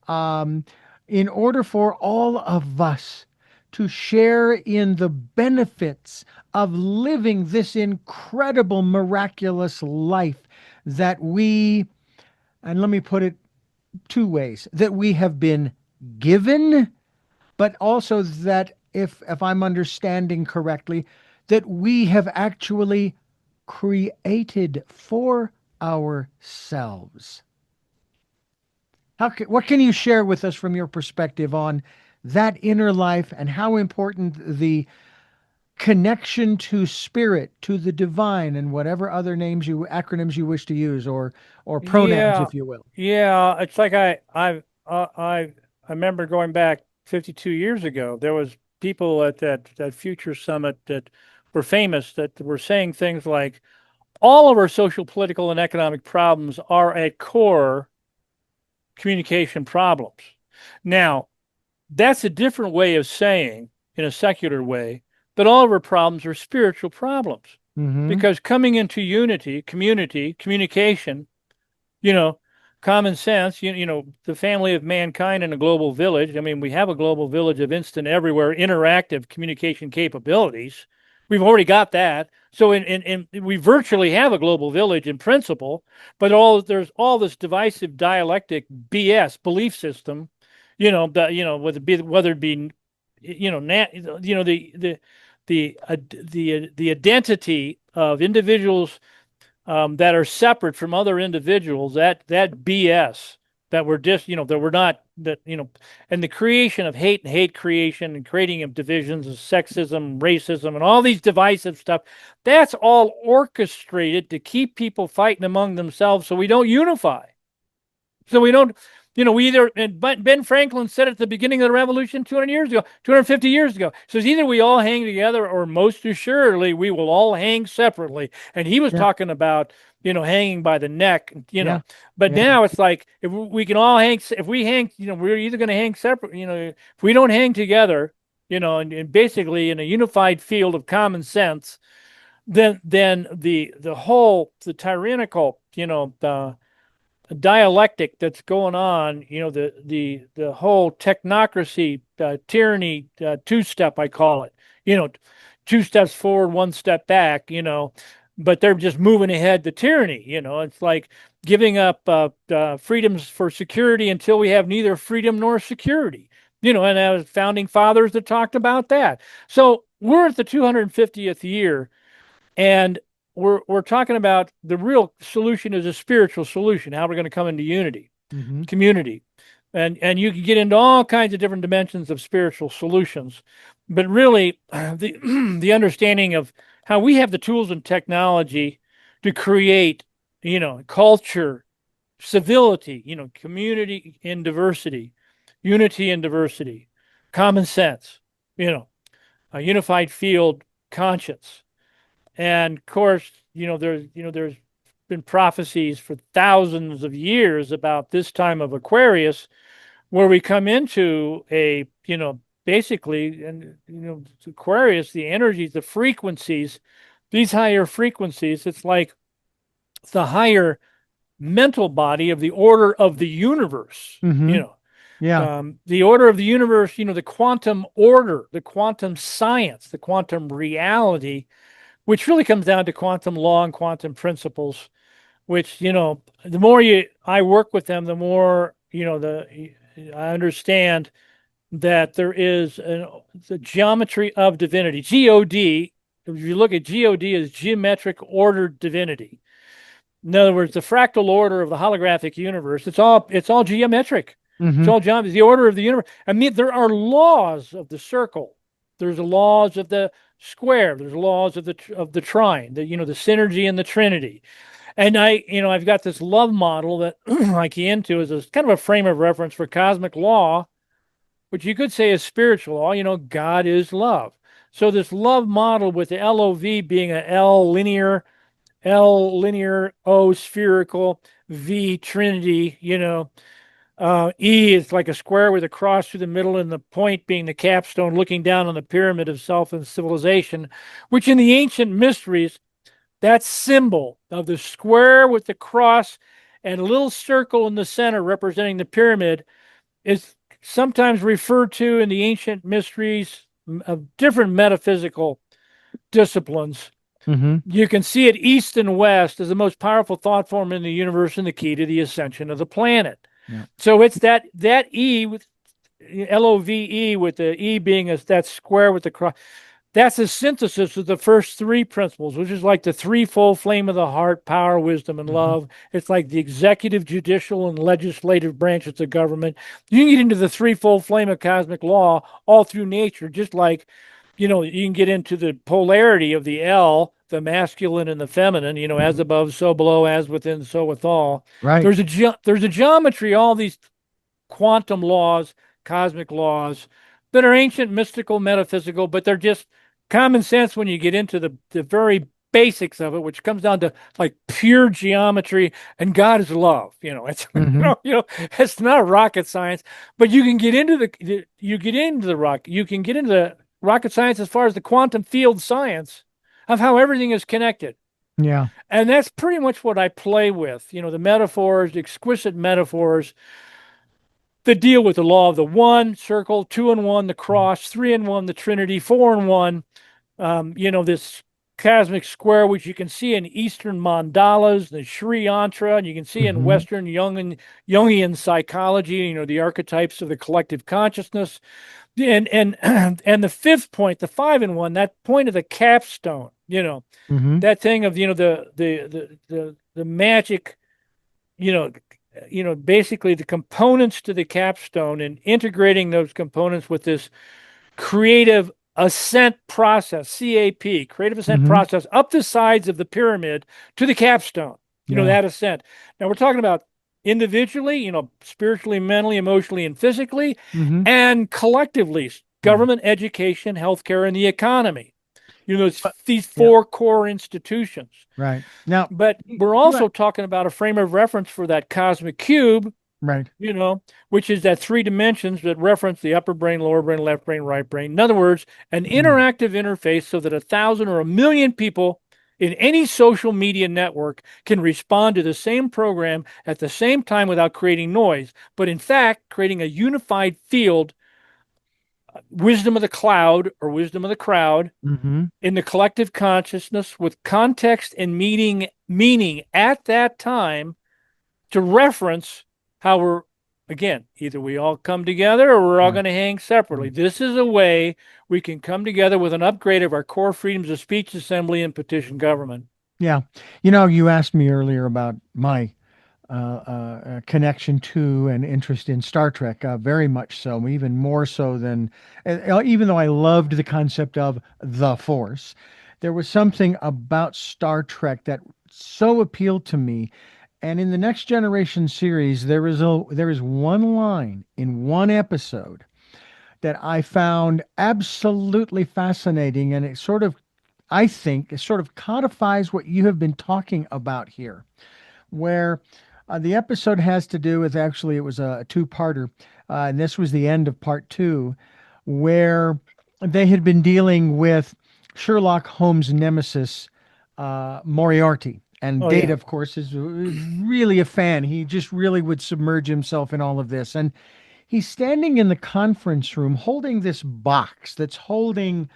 S1: um, in order for all of us to share in the benefits of living this incredible, miraculous life that and let me put it two ways, that we have been given, but also that if I'm understanding correctly, that we have actually created for ourselves. What can you share with us from your perspective on that inner life and how important the connection to spirit, to the divine, and whatever other acronyms you wish to use, or pronouns,
S2: Yeah,
S1: if you will.
S2: yeah. It's like I remember going back 52 years ago. There was people at that future summit that were famous that were saying things like, all of our social, political, and economic problems are at core communication problems. Now, that's a different way of saying, in a secular way, that all of our problems are spiritual problems.
S1: Mm-hmm.
S2: because coming into unity, community, communication, you know, common sense, the family of mankind in a global village. I mean, we have a global village of instant everywhere interactive communication capabilities. We've already got that. So we virtually have a global village in principle, but there's all this divisive dialectic BS belief system, whether it be, the identity of individuals that are separate from other individuals, that BS, that we're just, that we're not, that, and the creation of hate creation and creating of divisions of sexism, racism, and all these divisive stuff, that's all orchestrated to keep people fighting among themselves so we don't unify. So we don't, we either, and Ben Franklin said at the beginning of the revolution 200 years ago, 250 years ago, says either we all hang together or most assuredly we will all hang separately. And he was
S1: Yeah.
S2: talking about, hanging by the neck,
S1: Yeah.
S2: but
S1: Yeah.
S2: now it's like, if we can all hang, if we hang, we're either going to hang separate, if we don't hang together, and basically in a unified field of common sense, then the tyrannical, dialectic that's going on, the whole technocracy, tyranny, two-step, I call it, you know, two steps forward, one step back, but they're just moving ahead to tyranny. It's like giving up freedoms for security until we have neither freedom nor security. And there was founding fathers that talked about that. So we're at the 250th year, and we're talking about the real solution is a spiritual solution, how we're going to come into unity,
S1: Mm-hmm.
S2: community. And you can get into all kinds of different dimensions of spiritual solutions. But really, the understanding of how we have the tools and technology to create, culture, civility, community in diversity, unity in diversity, common sense, a unified field conscience. And of course, there's been prophecies for thousands of years about this time of Aquarius, where we come into basically, and Aquarius, the energies, the frequencies, these higher frequencies, it's like the higher mental body of the order of the universe,
S1: Mm-hmm. Yeah.
S2: the order of the universe, the quantum order, the quantum science, the quantum reality, which really comes down to quantum law and quantum principles, which, the more I work with them, the more, I understand that there is the geometry of divinity. God, if you look at God as geometric ordered divinity. In other words, the fractal order of the holographic universe, it's all geometric. It's
S1: Mm-hmm.
S2: all geometry, the order of the universe. I mean, there are laws of the circle. There's laws of the square. There's laws of the trine, the synergy and the trinity. And I've got this love model that I key into as a kind of a frame of reference for cosmic law, which you could say is spiritual law. God is love. So this love model with the LOV being a L linear, O spherical, V trinity, E is like a square with a cross through the middle, and the point being the capstone looking down on the pyramid of self and civilization, which in the ancient mysteries, that symbol of the square with the cross and a little circle in the center representing the pyramid is sometimes referred to in the ancient mysteries of different metaphysical disciplines.
S1: Mm-hmm.
S2: You can see it east and west as the most powerful thought form in the universe and the key to the ascension of the planet.
S1: Yeah.
S2: So it's that E with LOVE, with the E being that square with the cross. That's a synthesis of the first three principles, which is like the threefold flame of the heart: power, wisdom, and
S1: Mm-hmm.
S2: love. It's like the executive, judicial, and legislative branches of government. You can get into the threefold flame of cosmic law all through nature, just like, you can get into the polarity of the L, the masculine and the feminine, as above, so below, as within, so withal.
S1: Right.
S2: There's a geometry, all these quantum laws, cosmic laws that are ancient, mystical, metaphysical, but they're just common sense when you get into the very basics of it, which comes down to like pure geometry, and God is love. It's
S1: Mm-hmm.
S2: it's not rocket science, but you can get into the rocket science as far as the quantum field science of how everything is connected.
S1: Yeah.
S2: And that's pretty much what I play with. The metaphors, the exquisite metaphors that deal with the law of the one, circle, two and one, the cross, three and one, the Trinity, four and one. This cosmic square, which you can see in Eastern mandalas, the Sri Yantra, and you can see in
S1: Hmm.
S2: Western Jungian psychology, the archetypes of the collective consciousness. And and the fifth point, the five in one, that point of the capstone,
S1: Hmm.
S2: that thing of the magic, you know, basically the components to the capstone and integrating those components with this creative ascent process, CAP, creative ascent
S1: Hmm.
S2: process, up the sides of the pyramid to the capstone,
S1: Yeah.
S2: that ascent. Now we're talking about individually, spiritually, mentally, emotionally, and physically,
S1: Hmm.
S2: and collectively,
S1: Right.
S2: government, education, healthcare, and the economy.
S1: But
S2: These
S1: yeah,
S2: four core institutions.
S1: right. Now,
S2: But we're
S1: you
S2: also talking about a frame of reference for that cosmic cube,
S1: right.
S2: you know, which is that three dimensions that reference the upper brain, lower brain, left brain, right brain. In other words, an
S1: Mm.
S2: interactive interface so that 1,000 or 1,000,000 people in any social media network can respond to the same program at the same time without creating noise, but in fact, creating a unified field, wisdom of the cloud or wisdom of the crowd
S1: Hmm.
S2: in the collective consciousness with context and meaning at that time to reference how we're, again, either we all come together or we're all
S1: Yeah.
S2: going to hang separately.
S1: Mm.
S2: This is a way we can come together with an upgrade of our core freedoms of speech, assembly, and petition government.
S1: Yeah. You asked me earlier about my connection to and interest in Star Trek, very much so, even more so than, even though I loved the concept of the Force, there was something about Star Trek that so appealed to me. And in the Next Generation series, there is one line in one episode that I found absolutely fascinating, and it sort of, I think, it sort of codifies what you have been talking about here, where the episode has to do with, actually, it was a two-parter, and this was the end of part two, where they had been dealing with Sherlock Holmes' nemesis, Moriarty. And
S2: Oh,
S1: Data,
S2: yeah.
S1: of course, is really a fan. He just really would submerge himself in all of this. And he's standing in the conference room holding this box that's holding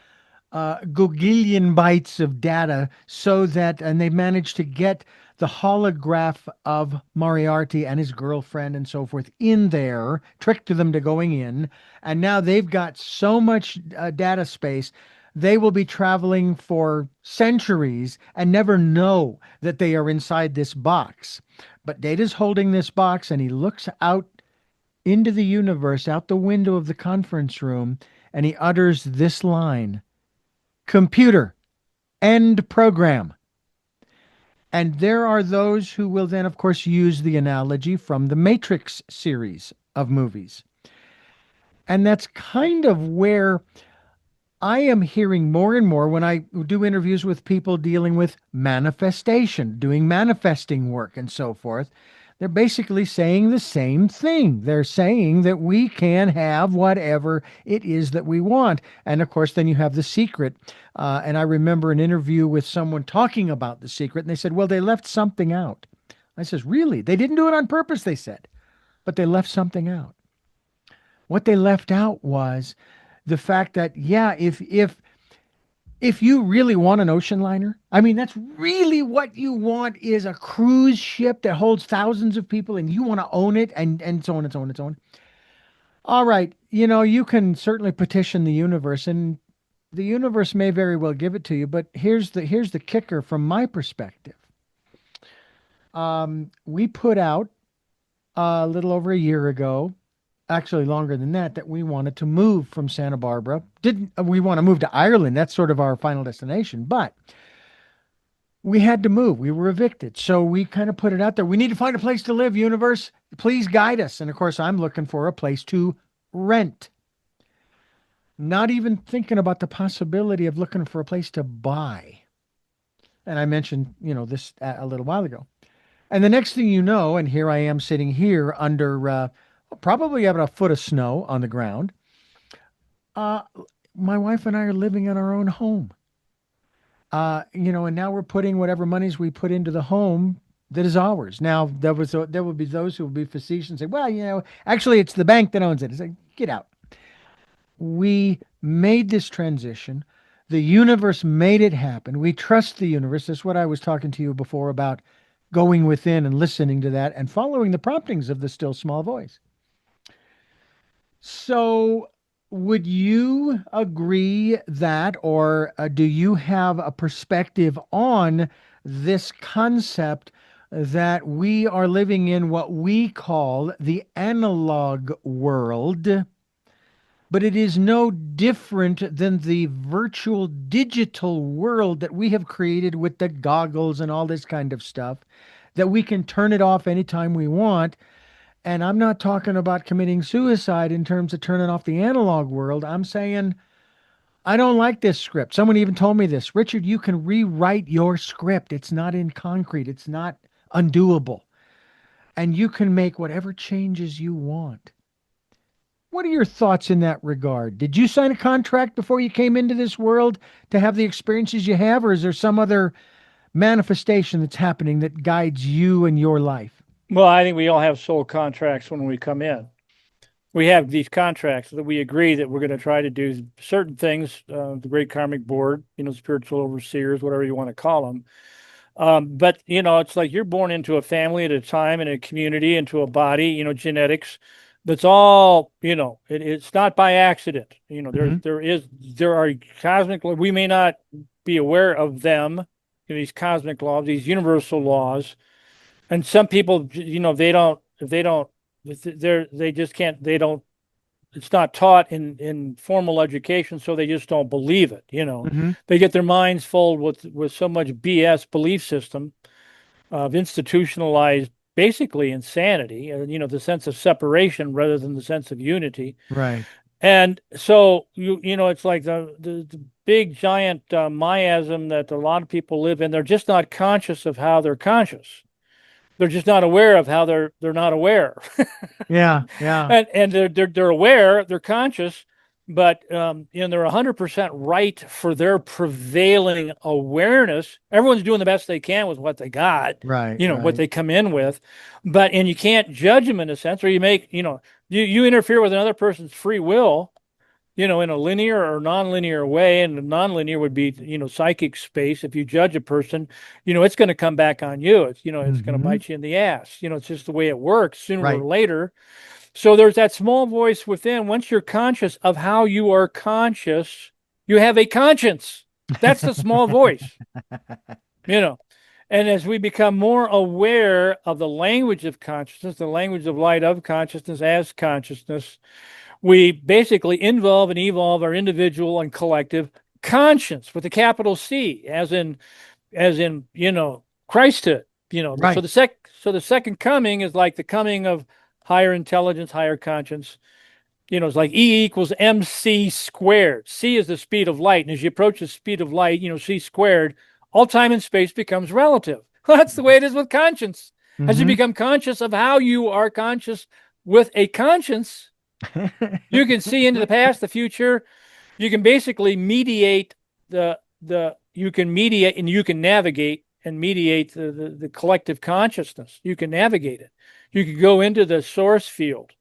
S1: gagillion bytes of data, so that, and they managed to get the holograph of Moriarty and his girlfriend and so forth in there, tricked them to going in. And now they've got so much data space, they will be traveling for centuries and never know that they are inside this box. But Data's holding this box and he looks out into the universe, out the window of the conference room, and he utters this line: computer, end program. And there are those who will then, of course, use the analogy from the Matrix series of movies. And that's kind of where I am hearing more and more when I do interviews with people dealing with manifestation, doing manifesting work and so forth. They're basically saying the same thing. They're saying that we can have whatever it is that we want. And of course, then you have the secret. And I remember an interview with someone talking about the secret, and they said, well, they left something out. I says, really? They didn't do it on purpose, they said, but they left something out. What they left out was the fact that, yeah, if you really want an ocean liner, I mean, that's really what you want, is a cruise ship that holds thousands of people and you want to own it, and so on and so on and so on. All right, you can certainly petition the universe, and the universe may very well give it to you, but here's the kicker from my perspective. We put out a little over a year ago, actually longer than that, that we wanted to move from Santa Barbara. Didn't we want to move to Ireland? That's sort of our final destination, but we had to move. We were evicted. So we kind of put it out there. We need to find a place to live, universe. Please guide us. And of course, I'm looking for a place to rent. Not even thinking about the possibility of looking for a place to buy. And I mentioned, this a little while ago. And the next thing you know, and here I am sitting here under probably about a foot of snow on the ground. Uh, my wife and I are living in our own home. And now we're putting whatever monies we put into the home that is ours. Now there will be those who will be facetious and say, well, actually it's the bank that owns it. It's like, get out. We made this transition. The universe made it happen. We trust the universe. That's what I was talking to you before about going within and listening to that and following the promptings of the still small voice. So, would you agree that, or do you have a perspective on this concept that we are living in what we call the analog world, but it is no different than the virtual digital world that we have created with the goggles and all this kind of stuff, that we can turn it off anytime we want? And I'm not talking about committing suicide in terms of turning off the analog world. I'm saying, I don't like this script. Someone even told me this. Richard, you can rewrite your script. It's not in concrete, it's not undoable. And you can make whatever changes you want. What are your thoughts in that regard? Did you sign a contract before you came into this world to have the experiences you have, or is there some other manifestation that's happening that guides you and your life?
S2: Well, I think we all have soul contracts when we come in. We have these contracts that we agree that we're going to try to do certain things, the great karmic board, spiritual overseers, whatever you want to call them. But it's like you're born into a family at a time, in a community, into a body, genetics. That's all, it's not by accident.
S1: Hmm.
S2: There are cosmic, we may not be aware of them, these cosmic laws, these universal laws. And some people, they just can't, they don't, it's not taught in formal education, so they just don't believe it.
S1: Hmm.
S2: They get their minds full with so much BS belief system of institutionalized, basically insanity, the sense of separation rather than the sense of unity.
S1: Right.
S2: And so it's like the big giant miasm that a lot of people live in. They're just not conscious of how they're conscious. They're just not aware of how they're not aware.
S1: Yeah. Yeah.
S2: And they're aware, they're conscious, but they're 100% right for their prevailing awareness. Everyone's doing the best they can with what they got,
S1: Right.
S2: what
S1: Right.
S2: they come in with, and you can't judge them in a sense, or you interfere with another person's free will, in a linear or nonlinear way. And nonlinear would be, psychic space. If you judge a person, it's going to come back on you. It's going to
S1: Hmm.
S2: bite you in the ass. It's just the way it works sooner or
S1: Right.
S2: later. So there's that small voice within. Once you're conscious of how you are conscious, you have a conscience. That's the small voice, you know. And as we become more aware of the language of consciousness, the language of light of consciousness as consciousness, we basically involve and evolve our individual and collective conscience with a capital C, as in Christhood.
S1: Right.
S2: So the second coming is like the coming of higher intelligence, higher conscience. It's like E equals mc squared. C is the speed of light, and as you approach the speed of light, c squared, all time and space becomes relative. Well, that's the way it is with conscience. As you
S1: Hmm.
S2: become conscious of how you are conscious with a conscience, you can see into the past, the future. You can basically mediate the you can mediate and you can navigate and mediate the collective consciousness. You can navigate it. You can go into the source field.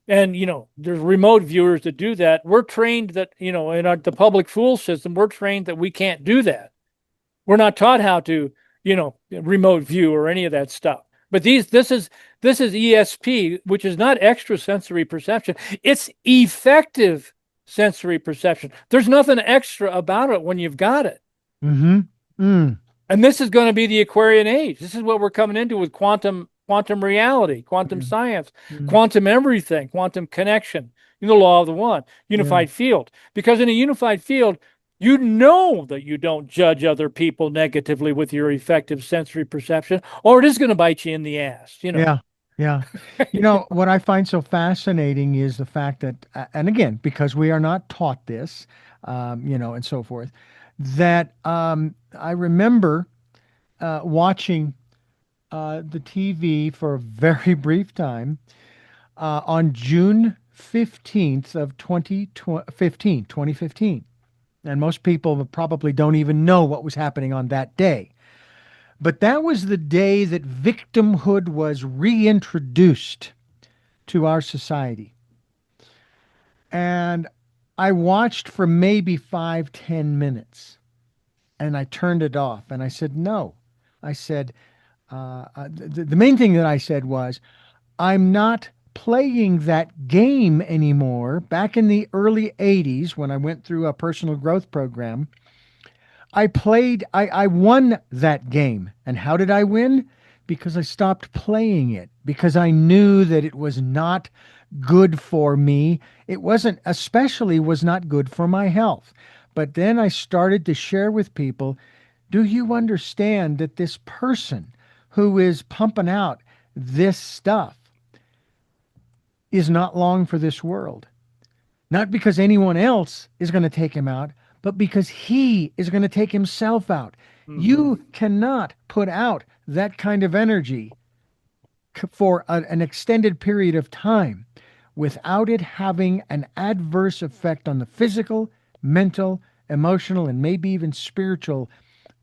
S2: And there's remote viewers that do that. We're trained that, in the public fool system, we're trained that we can't do that. We're not taught how to, remote view or any of that stuff. But this is ESP, which is not extrasensory perception. It's effective sensory perception. There's nothing extra about it when you've got it.
S1: Hmm. Mm.
S2: And this is going to be the Aquarian age. This is what we're coming into with quantum reality, quantum
S1: Mm.
S2: science,
S1: Mm.
S2: quantum everything, quantum connection, the law of the one,
S1: Yeah.
S2: unified field. Because in a unified field, you know that you don't judge other people negatively with your effective sensory perception, or it is going to bite you in the ass.
S1: Yeah. Yeah. What I find so fascinating is the fact that, and again, because we are not taught this, and so forth, that I remember watching the TV for a very brief time on June 15th of 2015. And most people probably don't even know what was happening on that day. But that was the day that victimhood was reintroduced to our society. And I watched for maybe 5, 10 minutes and I turned it off and I said, no. I said, the main thing that I said was, I'm not playing that game anymore. Back in the early 80s, when I went through a personal growth program, I won that game. And how did I win? Because I stopped playing it, because I knew that it was not good for me. It wasn't, especially was not good for my health. But then I started to share with people, do you understand that this person who is pumping out this stuff is not long for this world? Not because anyone else is going to take him out, but because he is going to take himself out.
S2: Hmm.
S1: You cannot put out that kind of energy for an extended period of time without it having an adverse effect on the physical, mental, emotional, and maybe even spiritual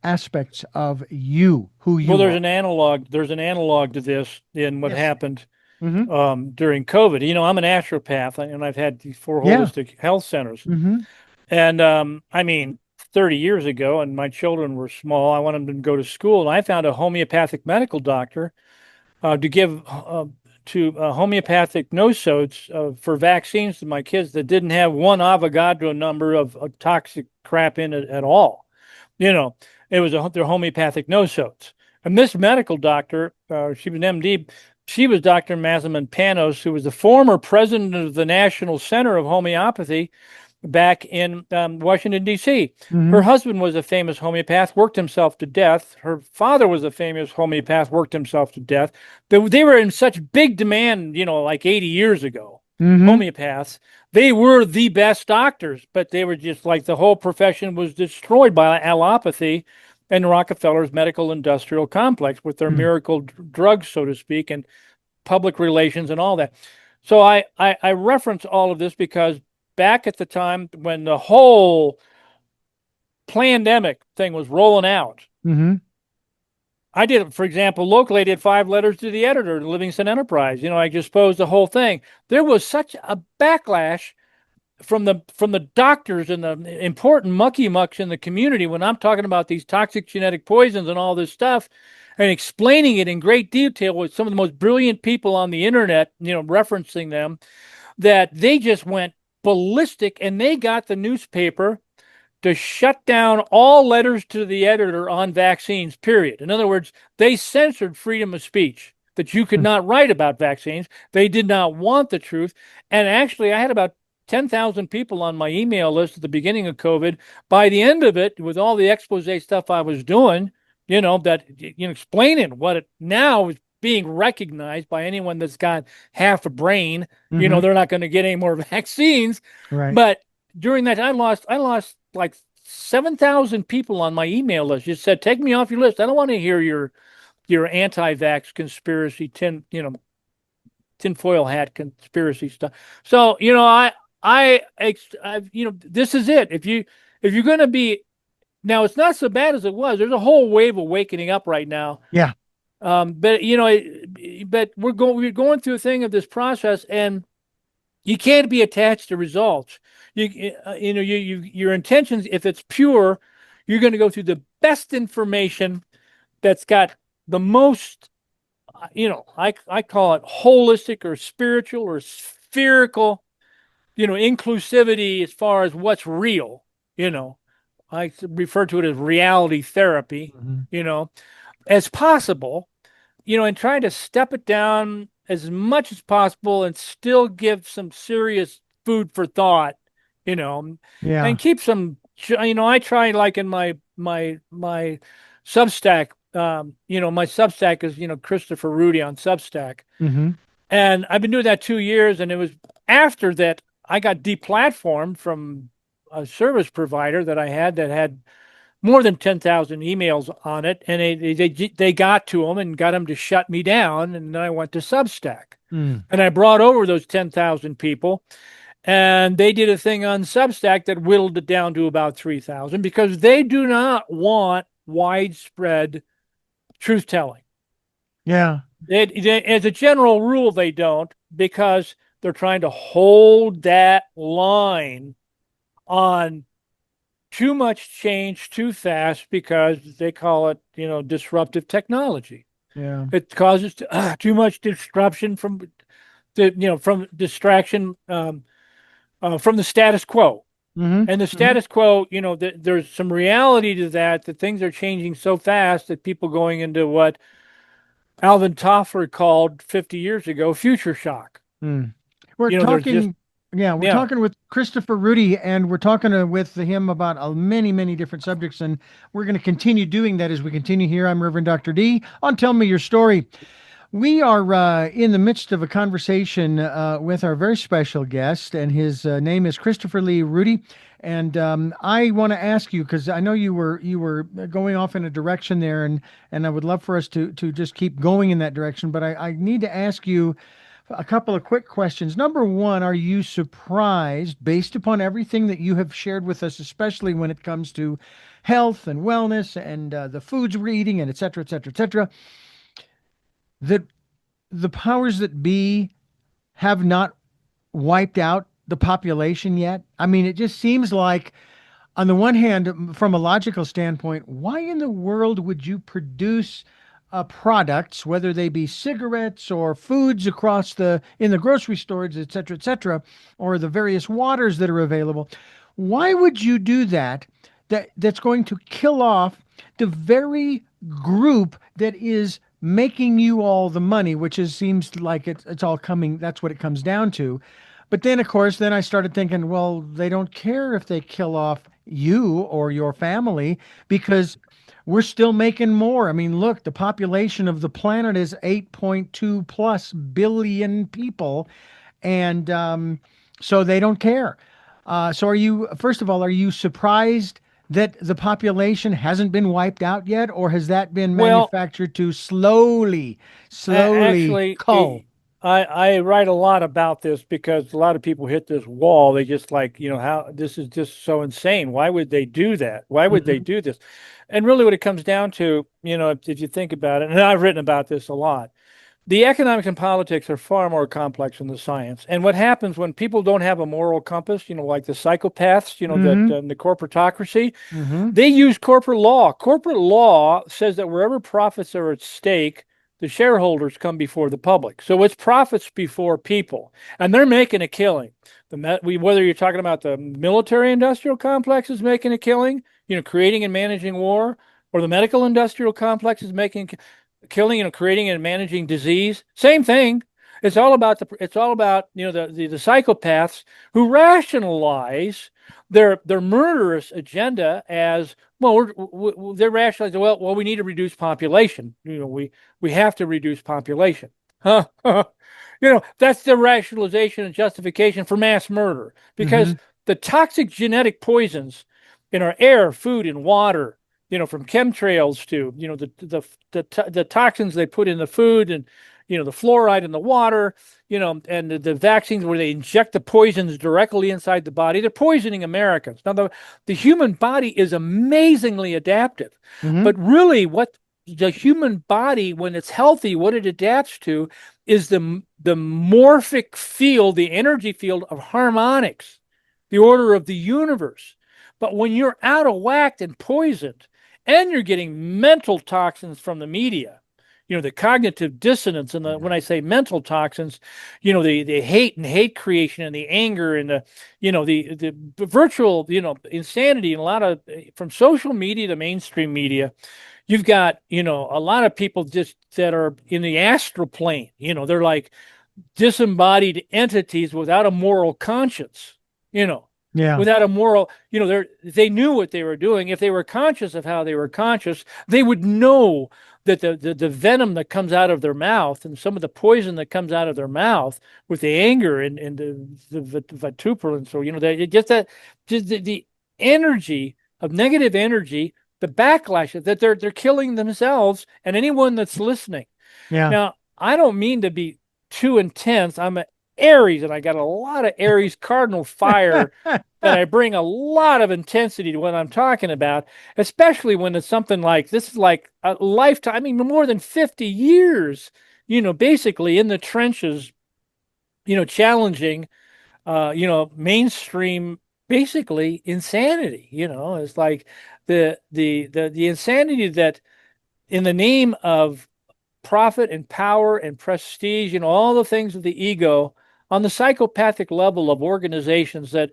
S1: aspects of you, who
S2: Well,
S1: you are.
S2: there's an analog to this in what
S1: Yes.
S2: happened
S1: Mm-hmm.
S2: during COVID. I'm a naturopath, and I've had these four
S1: Yeah.
S2: holistic health centers.
S1: Mm-hmm.
S2: And I mean, 30 years ago, and my children were small, I wanted them to go to school, and I found a homeopathic medical doctor to give to homeopathic nosodes for vaccines to my kids that didn't have one Avogadro number of toxic crap in it at all. You know, it was their homeopathic nosodes. And this medical doctor, she was an MD. She was Dr. Mazaman Panos, who was the former president of the National Center of Homeopathy back in Washington, D.C. Her
S1: Mm-hmm.
S2: husband was a famous homeopath, worked himself to death. Her father was a famous homeopath, worked himself to death. They were in such big demand, like 80 years ago.
S1: Mm-hmm.
S2: Homeopaths, they were the best doctors, but they were just like the whole profession was destroyed by allopathy and Rockefeller's medical industrial complex with their
S1: Mm-hmm.
S2: miracle drugs, so to speak, and public relations and all that. So I reference all of this because back at the time when the whole pandemic thing was rolling out,
S1: Mm-hmm.
S2: I did, for example, locally, I did 5 letters to the editor of Livingston Enterprise. I just posed the whole thing. There was such a backlash from the doctors and the important mucky mucks in the community when I'm talking about these toxic genetic poisons and all this stuff and explaining it in great detail with some of the most brilliant people on the internet, referencing them, that they just went ballistic and they got the newspaper to shut down all letters to the editor on vaccines, period. In other words, they censored freedom of speech, that you could not write about vaccines. They did not want the truth. And actually, I had about 10,000 people on my email list at the beginning of COVID. By the end of it, with all the expose stuff I was doing, explaining what it now is being recognized by anyone that's got half a brain,
S1: Mm-hmm.
S2: they're not going to get any more vaccines.
S1: Right.
S2: But during that, I lost like 7,000 people on my email list. Just said, take me off your list. I don't want to hear your anti-vax conspiracy tinfoil hat conspiracy stuff. So this is it. If you're going to be now, it's not so bad as it was. There's a whole wave awakening up right now.
S1: Yeah.
S2: But we're going through a thing of this process, and you can't be attached to results. Your intentions, if it's pure, you're going to go through the best information that's got the most, I call it holistic or spiritual or spherical, inclusivity as far as what's real. You know, I refer to it as reality therapy.
S1: Mm-hmm.
S2: You know, as possible, and try to step it down as much as possible and still give some serious food for thought, you know,
S1: Yeah.
S2: and keep some, I try like in my Substack, my Substack is, Christopher Rudy on Substack.
S1: Mm-hmm.
S2: And I've been doing that 2 years. And it was after that I got deplatformed from a service provider that I had that had more than 10,000 emails on it, and they got to them and got them to shut me down, and then I went to Substack,
S1: Mm.
S2: and I brought over those 10,000 people, And they did a thing on Substack that whittled it down to about 3,000 because they do not want widespread truth telling.
S1: Yeah.
S2: As a general rule, they don't, because they're trying to hold that line on too much change too fast, because they call it, disruptive technology.
S1: Yeah.
S2: It causes too much disruption from distraction, from the status quo.
S1: Mm-hmm.
S2: And the
S1: Mm-hmm.
S2: status quo, there's some reality to that, that things are changing so fast that people going into what Alvin Toffler called 50 years ago future shock.
S1: Mm. We're
S2: There's just,
S1: talking, yeah, we're
S2: yeah.
S1: talking with Christopher Rudy, and we're talking with him about many, many different subjects, and we're going to continue doing that as we continue here. I'm Reverend Dr. D on Tell Me Your Story. We are in the midst of a conversation with our very special guest, and his name is Christopher Lee Rudy. And I want to ask you, because I know you were going off in a direction there, and I would love for us to just keep going in that direction. But I need to ask you a couple of quick questions. Number one, are you surprised, based upon everything that you have shared with us, especially when it comes to health and wellness and the foods we're eating, and et cetera, et cetera, et cetera, that the powers that be have not wiped out the population yet? I mean, it just seems like, on the one hand, from a logical standpoint, why in the world would you produce products, whether they be cigarettes or foods across in the grocery stores, et cetera, or the various waters that are available? Why would you do that? That's going to kill off the very group that is making you all the money, which seems like it's all coming. That's what it comes down to. But then, of course, then I started thinking, well, they don't care if they kill off you or your family, because we're still making more. I mean, look, the population of the planet is 8.2 plus billion people, and so they don't care. So first of all, are you surprised that the population hasn't been wiped out yet, or has that been
S2: Well,
S1: manufactured to slowly
S2: actually,
S1: cull?
S2: I write a lot about this because a lot of people hit this wall. They just like, how this is just so insane. Why would they do that? Why would they
S1: Hmm.
S2: do this? And really, what it comes down to, if you think about it, and I've written about this a lot, the economics and politics are far more complex than the science. And what happens when people don't have a moral compass, like the psychopaths, that
S1: Hmm.
S2: the corporatocracy,
S1: Hmm.
S2: they use corporate law. Corporate law says that wherever profits are at stake, the shareholders come before the public. So it's profits before people, and they're making a killing. Whether you're talking about the military-industrial complex is making a killing, creating and managing war, or the medical-industrial complex is making killing, creating and managing disease. Same thing. It's all about the psychopaths who rationalize their murderous agenda as well. They're rationalizing, well, we need to reduce population. We have to reduce population. Huh? That's the rationalization and justification for mass murder, because
S1: Hmm.
S2: the toxic genetic poisons in our air, food, and water, from chemtrails to, the toxins they put in the food, and, the fluoride in the water, and the vaccines where they inject the poisons directly inside the body. They're poisoning Americans. Now, the human body is amazingly adaptive,
S1: Hmm.
S2: but really what the human body, when it's healthy, what it adapts to is the morphic field, the energy field of harmonics, the order of the universe. But when you're out of whack and poisoned, and you're getting mental toxins from the media, the cognitive dissonance, and when I say mental toxins, the hate creation, and the anger, and the virtual, insanity, and a lot of, from social media to mainstream media. You've got, a lot of people just that are in the astral plane. They're like disembodied entities without a moral conscience, you know,
S1: Yeah.
S2: without a moral, they knew what they were doing. If they were conscious of how they were conscious, they would know that the venom that comes out of their mouth, and some of the poison that comes out of their mouth with the anger, and the vituperance, or, they just that, just the energy of negative energy, the backlash that they're killing themselves and anyone that's listening.
S1: Yeah.
S2: Now, I don't mean to be too intense. Aries, and I got a lot of Aries cardinal fire that I bring a lot of intensity to what I'm talking about, especially when it's something like this is like a lifetime, I mean, more than 50 years, basically in the trenches, challenging, mainstream, basically insanity. It's like the insanity that in the name of profit and power and prestige and all the things of the ego on the psychopathic level of organizations that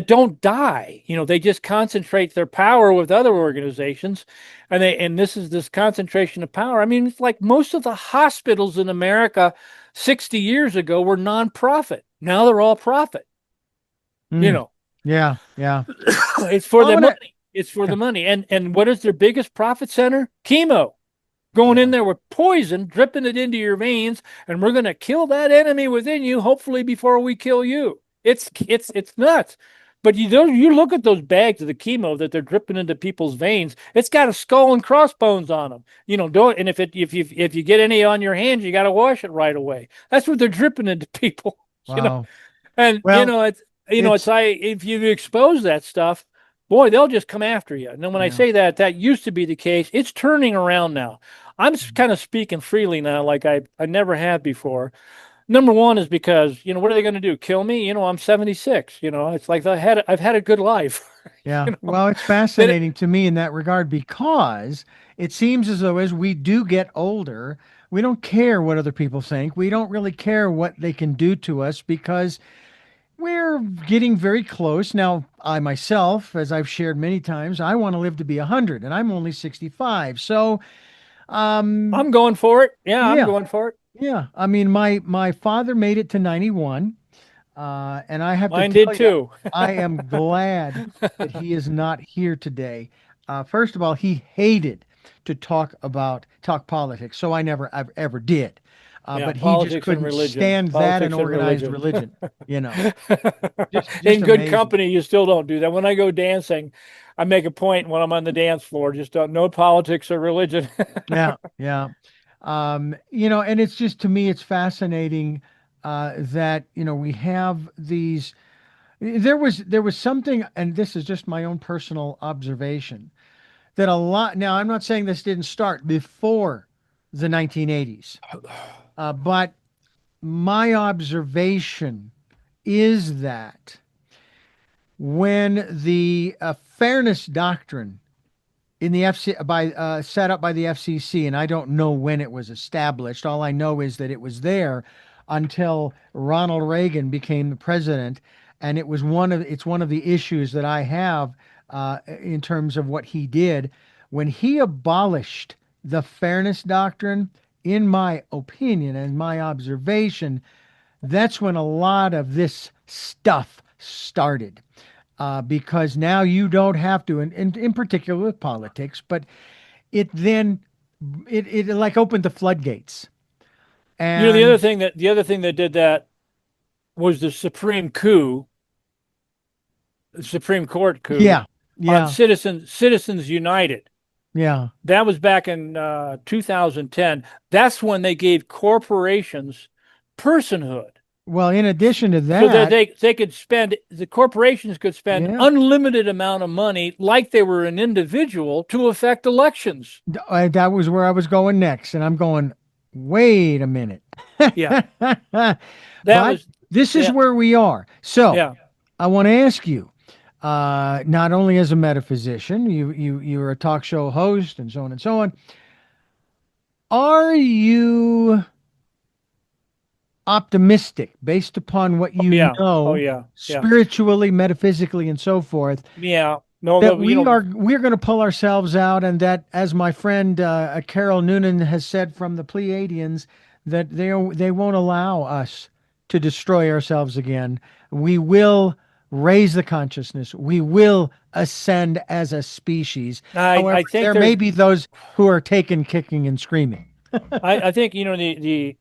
S2: don't die. They just concentrate their power with other organizations, and this is this concentration of power. I mean, it's like most of the hospitals in America 60 years ago were nonprofit. Now they're all profit. you
S1: Mm,
S2: know
S1: yeah, yeah.
S2: it's for
S1: Well, I'm
S2: the
S1: gonna.
S2: money. It's for
S1: Yeah,
S2: the money. And what is their biggest profit center? Chemo. Going in
S1: yeah.
S2: there with poison, dripping it into your veins, and we're going to kill that enemy within you, hopefully before we kill you. It's nuts. But you look at those bags of the chemo that they're dripping into people's veins. It's got a skull and crossbones on them. Don't and if you get any on your hands, you got to wash it right away. That's what they're dripping into people. You know,
S1: Wow.
S2: and
S1: Well,
S2: it's
S1: it's
S2: like if you expose that stuff, boy, they'll just come after you. And then when I
S1: yeah.
S2: say that used to be the case. It's turning around now. I'm kind of speaking freely now, like I never have before. Number one is because what are they going to do? Kill me? I'm 76. It's like I've had a good life.
S1: Yeah.
S2: you know
S1: Well, it's
S2: that
S1: fascinating to me in that regard because it seems as though as we do get older, we don't care what other people think. We don't really care what they can do to us because we're getting very close. Now, I myself, as I've shared many times, I want to live to be 100 and I'm only 65. So, um,
S2: I'm going for it. Yeah, I'm
S1: yeah,
S2: going for it.
S1: yeah. I mean, my father made it to 91. And I have to
S2: Mine
S1: tell
S2: did
S1: you,
S2: too.
S1: I am glad that he is not here today. First of all, he hated to talk politics, so I ever did.
S2: Yeah,
S1: But he just
S2: politics and
S1: couldn't
S2: religion.
S1: stand that and
S2: Politics and
S1: organized
S2: religion.
S1: religion. You know, just
S2: In good
S1: amazing.
S2: company, you still don't do that. When I go dancing, I make a point when I'm on the dance floor, just don't no politics or religion.
S1: Yeah, yeah. And it's just to me, it's fascinating that we have these. There was something, and this is just my own personal observation that a lot now I'm not saying this didn't start before the 1980s, but my observation is that when the fairness doctrine in the FC by set up by the FCC, and I don't know when it was established. All I know is that it was there until Ronald Reagan became the president, and it's one of the issues that I have in terms of what he did when he abolished the fairness doctrine. In my opinion and my observation, that's when a lot of this stuff started because now you don't have to, in particular with politics, but it then it like opened the floodgates.
S2: The other
S1: And
S2: thing that did that was the Supreme Court coup
S1: yeah,
S2: on
S1: yeah,
S2: Citizens United.
S1: yeah.
S2: That was back in 2010. That's when they gave corporations personhood.
S1: Well, in addition to
S2: So that
S1: that,
S2: the corporations could spend
S1: yeah,
S2: unlimited amount of money like they were an individual to affect elections.
S1: that was where I was going next, and I'm going, wait a minute.
S2: Yeah, that
S1: But
S2: was,
S1: this is
S2: yeah,
S1: where we are. So
S2: yeah.
S1: I want to ask you, not only as a metaphysician, you're a talk show host and so on and so on. Are you optimistic based upon what
S2: Oh
S1: you
S2: yeah, oh
S1: know
S2: yeah, yeah,
S1: spiritually, metaphysically, and so forth,
S2: yeah. No,
S1: that
S2: no,
S1: we're going to pull ourselves out, and that, as my friend Carol Noonan has said from the Pleiadians, that they won't allow us to destroy ourselves again. We will raise the consciousness. We will ascend as a species.
S2: I
S1: However,
S2: think
S1: there may
S2: there's
S1: be those who are taken kicking and screaming.
S2: I think the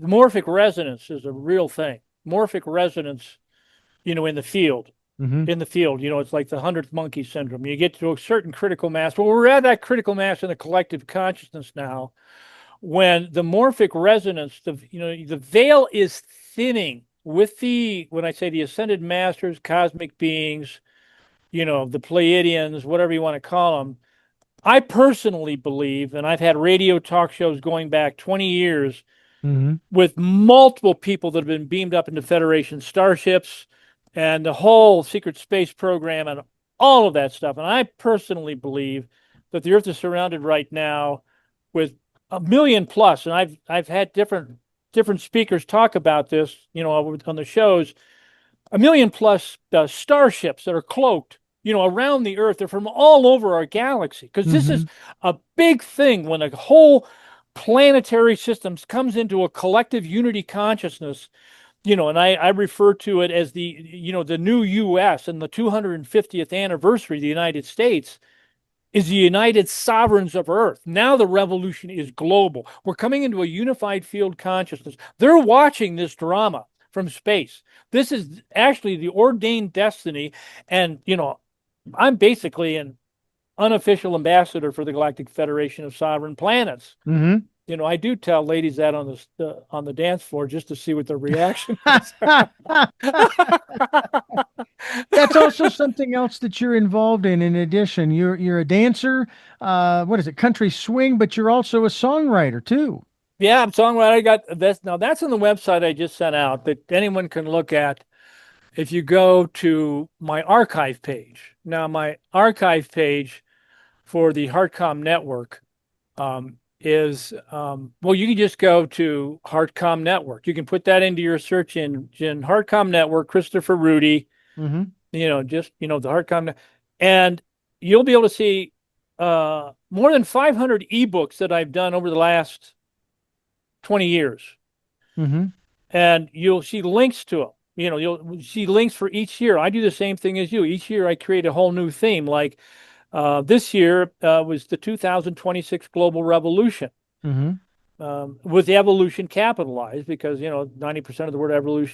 S2: morphic resonance is a real thing. Morphic resonance, in the field.
S1: Hmm.
S2: It's like the 100th monkey syndrome. You get to a certain critical mass. Well, we're at that critical mass in the collective consciousness now when the morphic resonance, the veil is thinning with when I say the ascended masters, cosmic beings, the Pleiadians, whatever you want to call them. I personally believe, and I've had radio talk shows going back 20 years
S1: Hmm.
S2: with multiple people that have been beamed up into Federation starships and the whole secret space program and all of that stuff. And I personally believe that the Earth is surrounded right now with a million plus. And I've had different speakers talk about this, on the shows, a million plus starships that are cloaked, around the Earth. They're from all over our galaxy because this is
S1: Hmm.
S2: a big thing when a whole planetary systems comes into a collective unity consciousness. And I refer to it as the new U.S. and the 250th anniversary of the United States is the United Sovereigns of Earth. Now the revolution is global. We're coming into a unified field consciousness. They're watching this drama from space. This is actually the ordained destiny. And, I'm basically an unofficial ambassador for the Galactic Federation of Sovereign Planets.
S1: Hmm.
S2: I do tell ladies that on the dance floor just to see what their reaction is.
S1: That's also something else that you're involved in addition. You're a dancer, what is it, country swing, but you're also a songwriter too.
S2: Yeah, I'm songwriter. I got this now. That's on the website I just sent out that anyone can look at. If you go to my archive page, now my archive page for the Heartcom network is well, you can just go to Heartcom network. You can put that into your search engine, Heartcom network, Christopher Rudy.
S1: Hmm.
S2: Just the Heartcom, and you'll be able to see more than 500 ebooks that I've done over the last 20 years.
S1: Hmm.
S2: And you'll see links to them. You'll see links for each year. I do the same thing as you. Each year I create a whole new theme. Like this year was the 2026 Global Revolution,
S1: Hmm.
S2: with the evolution capitalized because 90% of the word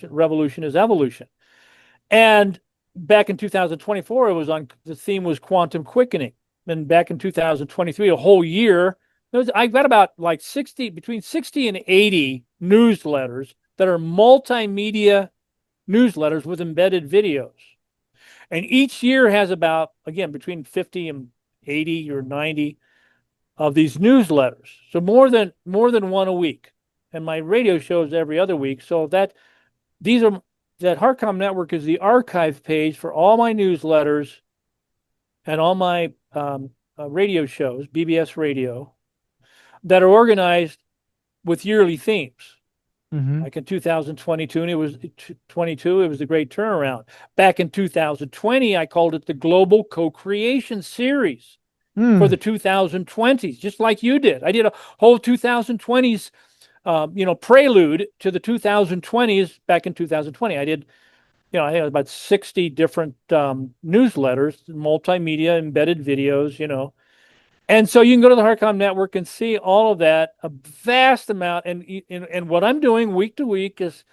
S2: revolution is evolution. And back in 2024, the theme was quantum quickening. And back in 2023, a whole year, I've got about like between 60 and 80 newsletters that are multimedia newsletters with embedded videos. And each year has about, again, between 50 and 80 or 90 of these newsletters. So more than one a week. And my radio shows every other week. So these are that Heartcom network is the archive page for all my newsletters and all my radio shows, BBS radio, that are organized with yearly themes.
S1: Hmm.
S2: Like in 2022, and it was the great turnaround. Back in 2020, I called it the Global Co-Creation Series for
S1: Mm.
S2: the 2020s, just like you did. I did a whole 2020s, prelude to the 2020s back in 2020. I had about 60 different newsletters, multimedia, embedded videos, and so you can go to the Heartcom network and see all of that, a vast amount. And what I'm doing week to week is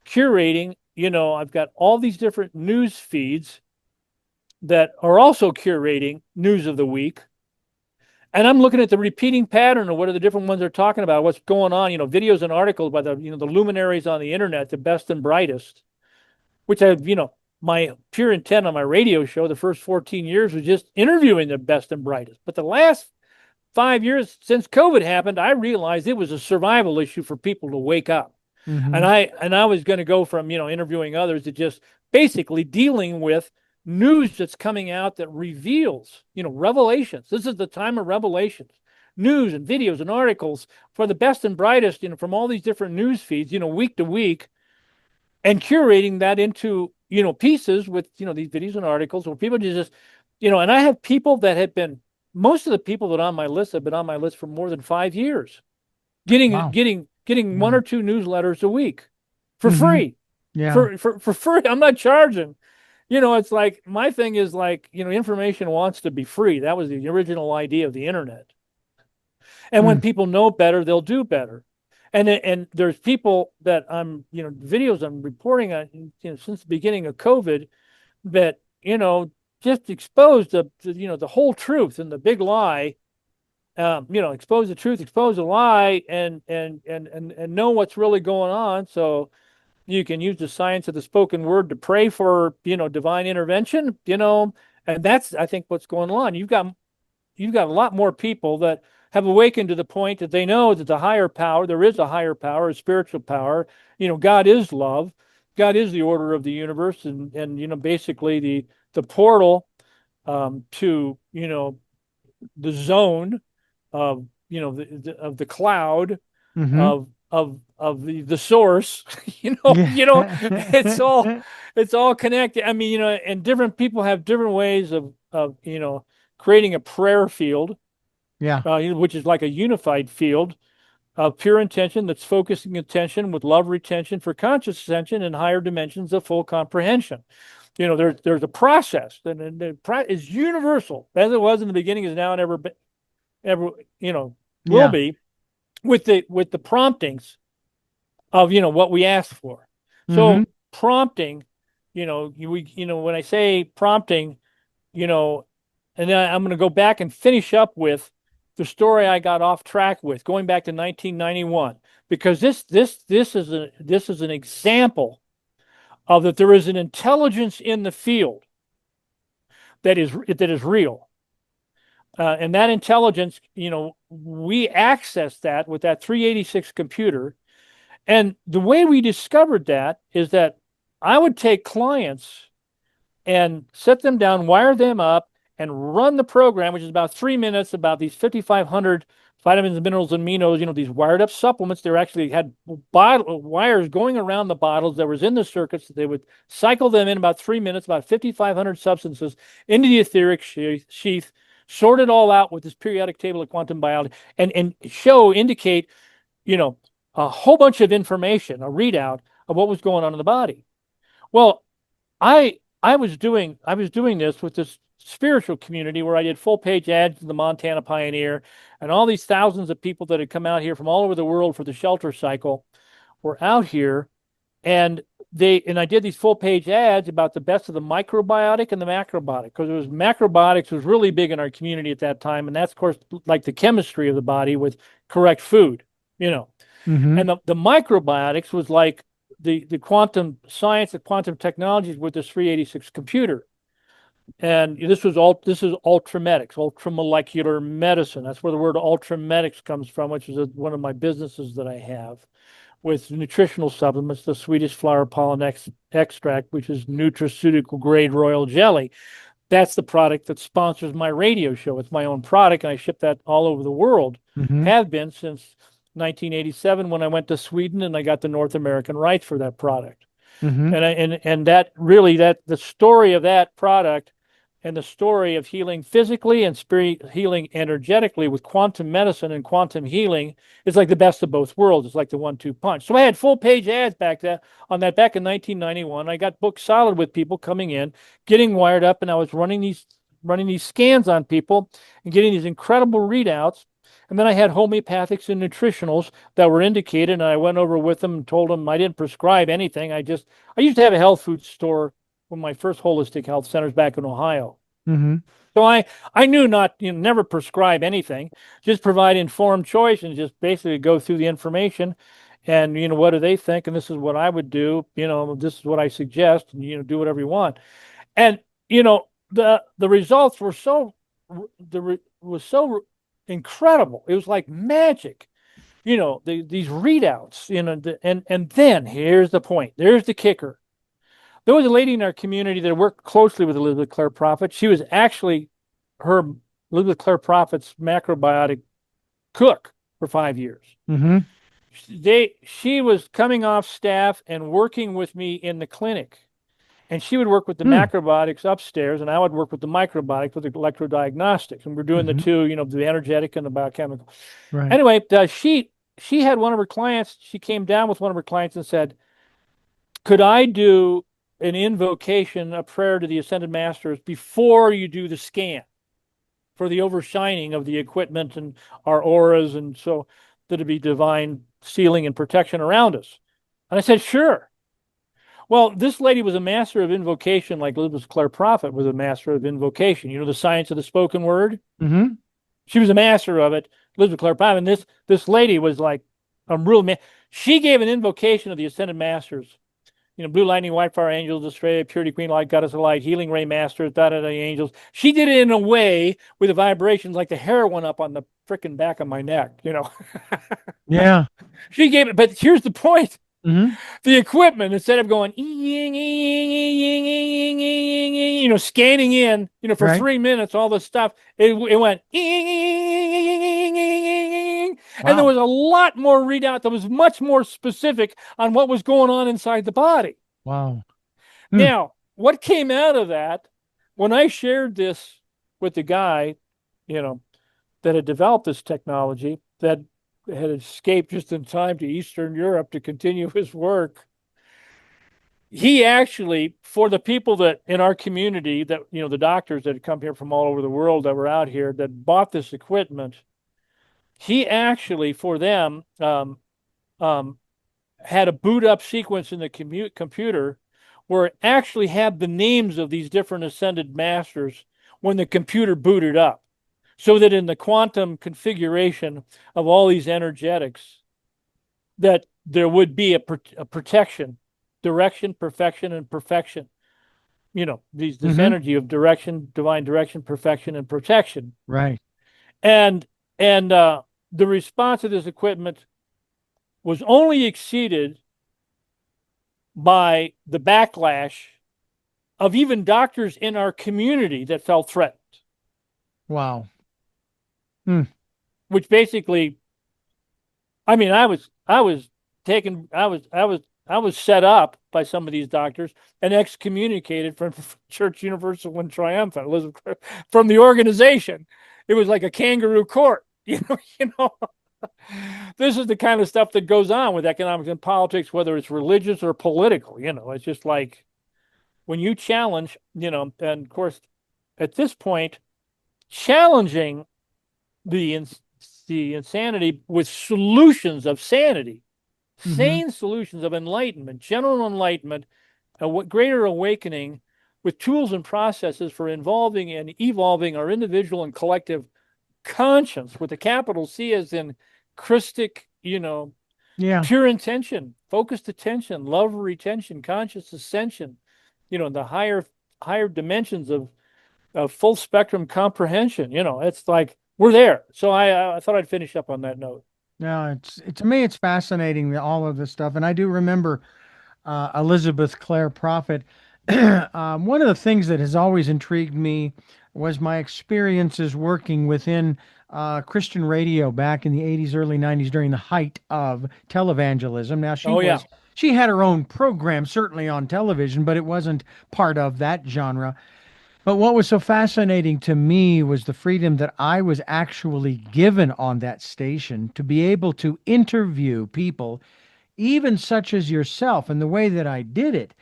S2: curating. I've got all these different news feeds that are also curating news of the week. And I'm looking at the repeating pattern of what are the different ones they're talking about, what's going on, videos and articles by the luminaries on the internet, the best and brightest, which my pure intent on my radio show, the first 14 years was just interviewing the best and brightest. But the last 5 years since COVID happened, I realized it was a survival issue for people to wake up. And
S1: Hmm.
S2: I was going to go from, interviewing others to just basically dealing with news that's coming out that reveals, revelations. This is the time of revelations. News and videos and articles for the best and brightest, from all these different news feeds, week to week, and curating that into, pieces with, these videos and articles where people just, and I have people that have been, most of the people that are on my list have been on my list for more than 5 years, getting
S1: Wow.
S2: getting getting one or
S1: Wow.
S2: two newsletters a week for
S1: Hmm.
S2: free.
S1: Yeah.
S2: For free. I'm not charging. It's like my thing is like, information wants to be free. That was the original idea of the internet. And when
S1: Mm.
S2: people know better, they'll do better. And there's people that videos I'm reporting on, since the beginning of COVID that, just exposed the whole truth and the big lie. Expose the truth, expose the lie, and know what's really going on. So, You can use the science of the spoken word to pray for, divine intervention, and that's, I think, what's going on. You've got a lot more people that have awakened to the point that they know that there is a higher power, a spiritual power. God is love. God is the order of the universe, and basically the portal to the zone of of the cloud
S1: Mm-hmm.
S2: of the source. It's all
S1: Yeah.
S2: it's all connected. I mean, and different people have different ways of creating a prayer field,
S1: Yeah.
S2: which is like a unified field of pure intention that's focusing attention with love retention for conscious attention and higher dimensions of full comprehension. There's a process, and the is universal as it was in the beginning, is now, and ever will
S1: Yeah.
S2: be, with the promptings of what we asked for.
S1: Mm-hmm.
S2: So prompting, when I say prompting, you know, and then I'm going to go back and finish up with the story I got off track with, going back to 1991, because this is an example of that there is an intelligence in the field that is real. And that intelligence, we access that with that 386 computer. And the way we discovered that is that I would take clients and set them down, wire them up, and run the program, which is about 3 minutes, about these 5,500 vitamins, minerals, and aminos, these wired up supplements. They actually had wires going around the bottles that was in the circuits. They would cycle them in about 3 minutes, about 5,500 substances into the etheric sheath, sort it all out with this periodic table of quantum biology, and indicate, a whole bunch of information, a readout of what was going on in the body. Well, I was doing this with this spiritual community where I did full page ads in the Montana Pioneer, and all these thousands of people that had come out here from all over the world for the shelter cycle were out here, and I did these full page ads about the best of the microbiotic and the macrobiotic, because it was macrobiotics was really big in our community at that time, and that's, of course, like the chemistry of the body with correct food,
S1: Mm-hmm.
S2: and the microbiotics was like the quantum science, the quantum technologies with this 386 computer. And this is ultramedics, ultramolecular medicine. That's where the word ultramedics comes from, which is one of my businesses that I have with nutritional supplements, the Swedish flower pollen extract, which is nutraceutical grade royal jelly. That's the product that sponsors my radio show. It's my own product, and I ship that all over the world.
S1: Mm-hmm.
S2: Have been since 1987, when I went to Sweden and I got the North American rights for that product.
S1: Mm-hmm.
S2: And that really, that the story of that product and the story of healing physically and spirit healing energetically with quantum medicine and quantum healing is like the best of both worlds. It's like the 1-2 punch. So I had full page ads back in 1991. I got booked solid with people coming in, getting wired up, and I was running these scans on people and getting these incredible readouts. And then I had homeopathics and nutritionals that were indicated, and I went over with them and told them I didn't prescribe anything. I used to have a health food store when my first holistic health centers back in Ohio.
S1: Mm-hmm.
S2: So I knew not, never prescribe anything, just provide informed choice and just basically go through the information and, what do they think? And this is what I would do. This is what I suggest, and, do whatever you want. And, the results were was so incredible. It was like magic, these readouts, and then here's the point. There's the kicker. There was a lady in our community that worked closely with Elizabeth Clare Prophet. She was actually Elizabeth Clare Prophet's macrobiotic cook for 5 years.
S1: Mm-hmm.
S2: She was coming off staff and working with me in the clinic. And she would work with the
S1: Hmm.
S2: macrobiotics upstairs, and I would work with the microbiotics with the electrodiagnostics. And we're doing the
S1: Mm-hmm.
S2: two, the energetic and the biochemical.
S1: Right.
S2: Anyway, she had one of her clients. She came down with one of her clients and said, "Could I do an invocation, a prayer to the Ascended Masters before you do the scan for the overshining of the equipment and our auras, and so that'd be divine sealing and protection around us?" And I said, "Sure." Well, this lady was a master of invocation, like Elizabeth Clare Prophet was a master of invocation. The science of the spoken word.
S1: Mm-hmm.
S2: She was a master of it, Elizabeth Clare Prophet. And this lady was like a real man. She gave an invocation of the Ascended Masters Blue Lightning, White Fire Angels, Australia, Purity Queen, Light, Goddess of Light, Healing Ray Masters, da da da Angels. She did it in a way with the vibrations like the hair went up on the freaking back of my neck.
S1: Yeah.
S2: She gave it, but here's the point.
S1: Hmm.
S2: The equipment, instead of going scanning in, for
S1: Right.
S2: 3 minutes, all this stuff, it went and there
S1: Wow.
S2: was a lot more readout that was much more specific on what was going on inside the body.
S1: Wow. Hmm.
S2: Now, what came out of that when I shared this with the guy, you know, that had developed this technology, that had escaped just in time to Eastern Europe to continue his work? He actually, for the people that in our community, that, the doctors that had come here from all over the world that were out here that bought this equipment, he actually, for them, um, had a boot up sequence in the computer where it actually had the names of these different ascended masters when the computer booted up, so that in the quantum configuration of all these energetics, that there would be a protection, direction, perfection, and perfection. This
S1: Hmm.
S2: energy of direction, divine direction, perfection, and protection.
S1: Right.
S2: And the response of this equipment was only exceeded by the backlash of even doctors in our community that felt threatened,
S1: Wow. Hmm.
S2: which basically, I mean, I was set up by some of these doctors and excommunicated from Church Universal and Triumphant, Elizabeth, from the organization. It was like a kangaroo court, This is the kind of stuff that goes on with economics and politics, whether it's religious or political. It's just like when you challenge, and of course, at this point, challenging the the insanity with solutions of sanity,
S1: Hmm.
S2: sane solutions of enlightenment, general enlightenment, a greater awakening, with tools and processes for involving and evolving our individual and collective conscience, with a capital C, as in Christic,
S1: Yeah.
S2: pure intention, focused attention, love retention, conscious ascension, the higher dimensions of full spectrum comprehension. It's like we're there. So I thought I'd finish up on that note.
S1: Yeah. To me, it's fascinating, all of this stuff. And I do remember Elizabeth Clare Prophet. One of the things that has always intrigued me was my experiences working within Christian radio back in the 80s, early 90s during the height of televangelism. Now,
S2: Oh yeah.
S1: she had her own program, certainly on television, but it wasn't part of that genre. But what was so fascinating to me was the freedom that I was actually given on that station to be able to interview people, even such as yourself. And the way that I did it,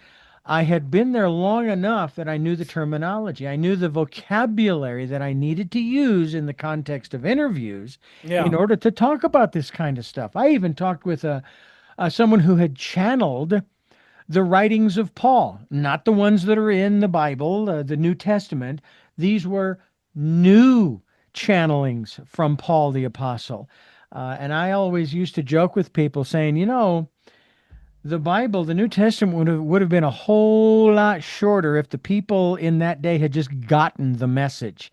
S1: I had been there long enough that I knew the terminology. I knew the vocabulary that I needed to use in the context of interviews in
S2: Yeah.
S1: order to talk about this kind of stuff. I even talked with someone who had channeled the writings of Paul, not the ones that are in the Bible, the New Testament. These were new channelings from Paul the Apostle. And I always used to joke with people saying, the Bible, the New Testament would have been a whole lot shorter if the people in that day had just gotten the message.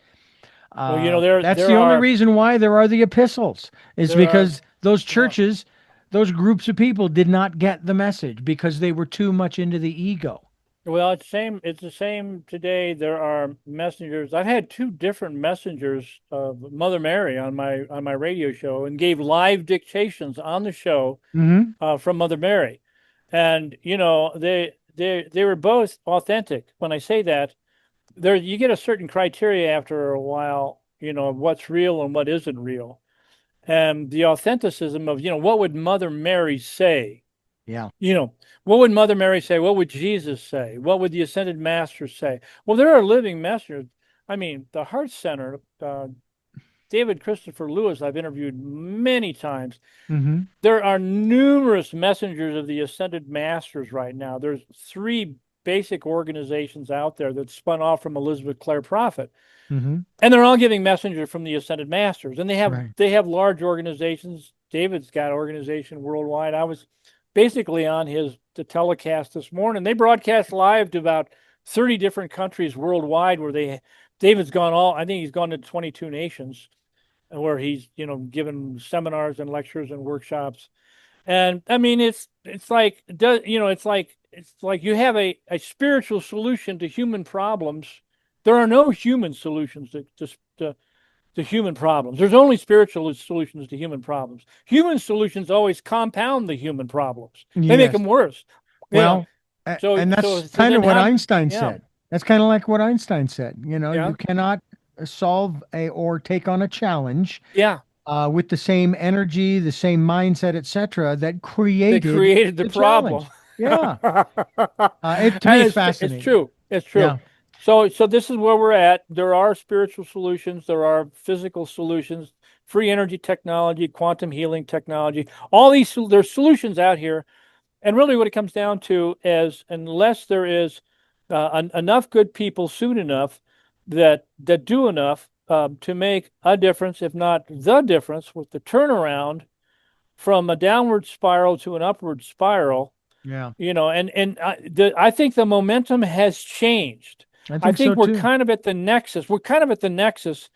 S2: Well,
S1: That's
S2: there
S1: the only
S2: are
S1: reason why there are the epistles, is
S2: there are
S1: because those
S2: yeah.
S1: churches, those groups of people did not get the message because they were too much into the ego.
S2: Well, it's the same today. There are messengers. I've had two different messengers of Mother Mary on my radio show, and gave live dictations on the show
S1: Hmm.
S2: from Mother Mary. And they were both authentic. When I say that, there you get a certain criteria after a while, of what's real and what isn't real. And the authenticism of, what would Mother Mary say?
S1: Yeah.
S2: You know, what would Mother Mary say? What would Jesus say? What would the Ascended Masters say? Well, there are living messengers. I mean, the Heart Center, David Christopher Lewis, I've interviewed many times.
S1: Hmm.
S2: There are numerous messengers of the Ascended Masters right now. There's three basic organizations out there that spun off from Elizabeth Clare Prophet,
S1: Hmm.
S2: and they're all giving messengers from the Ascended Masters. And they have
S1: Right.
S2: they have large organizations. David's got an organization worldwide. I was basically on his the telecast this morning. They broadcast live to about 30 different countries worldwide where David's gone I think he's gone to 22 nations where he's, given seminars and lectures and workshops. And I mean, it's like, it's like you have a spiritual solution to human problems. There are no human solutions to human problems. There's only spiritual solutions to human problems. Human solutions always compound the human problems. They make
S1: Yes.
S2: them worse.
S1: Well,
S2: So
S1: and
S2: so
S1: that's
S2: so
S1: kind
S2: then
S1: of what
S2: how?
S1: Einstein
S2: Yeah,
S1: said. That's kind of like what Einstein said.
S2: yeah,
S1: You cannot solve or take on a challenge
S2: yeah.
S1: with the same energy, the same mindset, etc., that
S2: They
S1: created
S2: created the
S1: the
S2: problem.
S1: challenge. Yeah. To me,
S2: And
S1: it's
S2: it's
S1: fascinating.
S2: true. It's true.
S1: Yeah.
S2: So this is where we're at. There are spiritual solutions. There are physical solutions, free energy technology, quantum healing technology. All these there's solutions out here. And really, what it comes down to is, unless there is enough good people soon enough that do enough to make a difference, if not the difference, with the turnaround from a downward spiral to an upward spiral,
S1: Yeah.
S2: I think the momentum has changed.
S1: I
S2: I
S1: think so
S2: think we're
S1: too.
S2: kind of at the nexus. We're kind of at the nexus.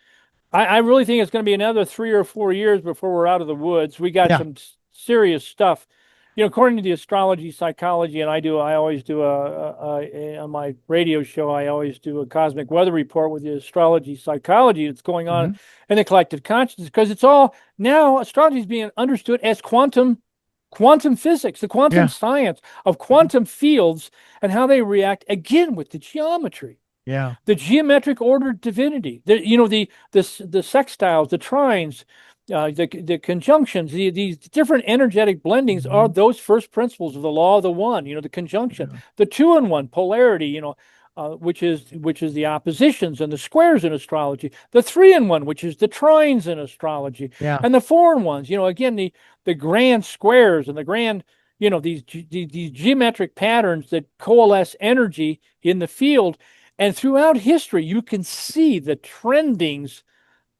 S2: I really think it's going to be another 3 or 4 years before we're out of the woods. We got
S1: Yeah.
S2: some serious stuff. According to the astrology psychology, and I always do on my radio show, I always do a cosmic weather report with the astrology psychology that's going on
S1: Hmm.
S2: in the collective consciousness, because it's all now astrology is being understood as quantum physics, the quantum
S1: Yeah.
S2: science of
S1: Yeah.
S2: quantum fields and how they react again with the geometry,
S1: Yeah.
S2: the geometric ordered divinity, the sextiles, the trines, the conjunctions, these different energetic blendings are
S1: Hmm.
S2: those first principles of the law of the one. The conjunction,
S1: Yeah.
S2: the two in one polarity. Which is the oppositions and the squares in astrology. The three in one, which is the trines in astrology,
S1: Yeah.
S2: and the four in ones. Again, the grand squares and the grand these geometric patterns that coalesce energy in the field. And throughout history, you can see the trendings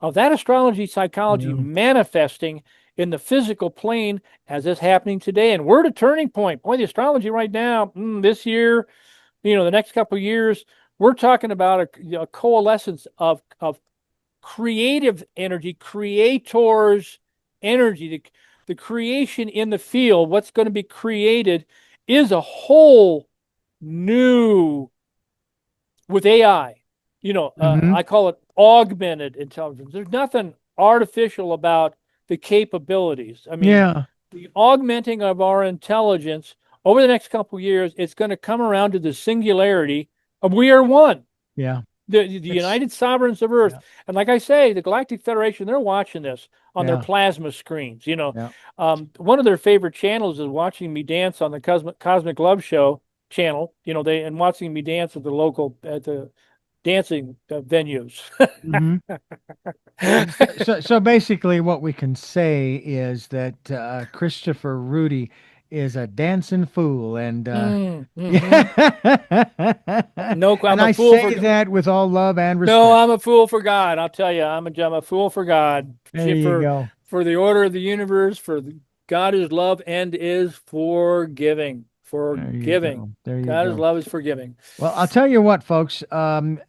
S2: of that astrology psychology
S1: Yeah.
S2: manifesting in the physical plane as is happening today. And we're at a turning point. Boy, the astrology right now, this year, the next couple of years, we're talking about a coalescence of creative energy, creators' energy, the creation in the field. What's going to be created is a whole new with AI.
S1: Hmm.
S2: I call it augmented intelligence. There's nothing artificial about the capabilities. I mean,
S1: Yeah.
S2: the augmenting of our intelligence over the next couple of years, it's going to come around to the singularity of we are one.
S1: Yeah.
S2: The
S1: It's
S2: United Sovereigns of Earth.
S1: yeah.
S2: And like I say, the Galactic Federation, they're watching this on their
S1: Yeah.
S2: plasma screens.
S1: Yeah.
S2: One of their favorite channels is watching me dance on the Cosmic Love Show channel. And watching me dance at the dancing venues.
S1: Hmm. So basically, what we can say is that Christopher Rudy is a dancing fool, and
S2: Mm-hmm.
S1: yeah,
S2: No,
S1: and
S2: I'm a
S1: I
S2: fool
S1: say
S2: for
S1: that with all love and
S2: no,
S1: respect.
S2: I'm a fool for God. I'll tell you, I'm a fool for God,
S1: There you
S2: for
S1: go.
S2: for the order of the universe, God is love and is forgiving.
S1: There you
S2: Forgiving.
S1: go. There you
S2: God is
S1: go.
S2: love is forgiving.
S1: Well, I'll tell you what, folks.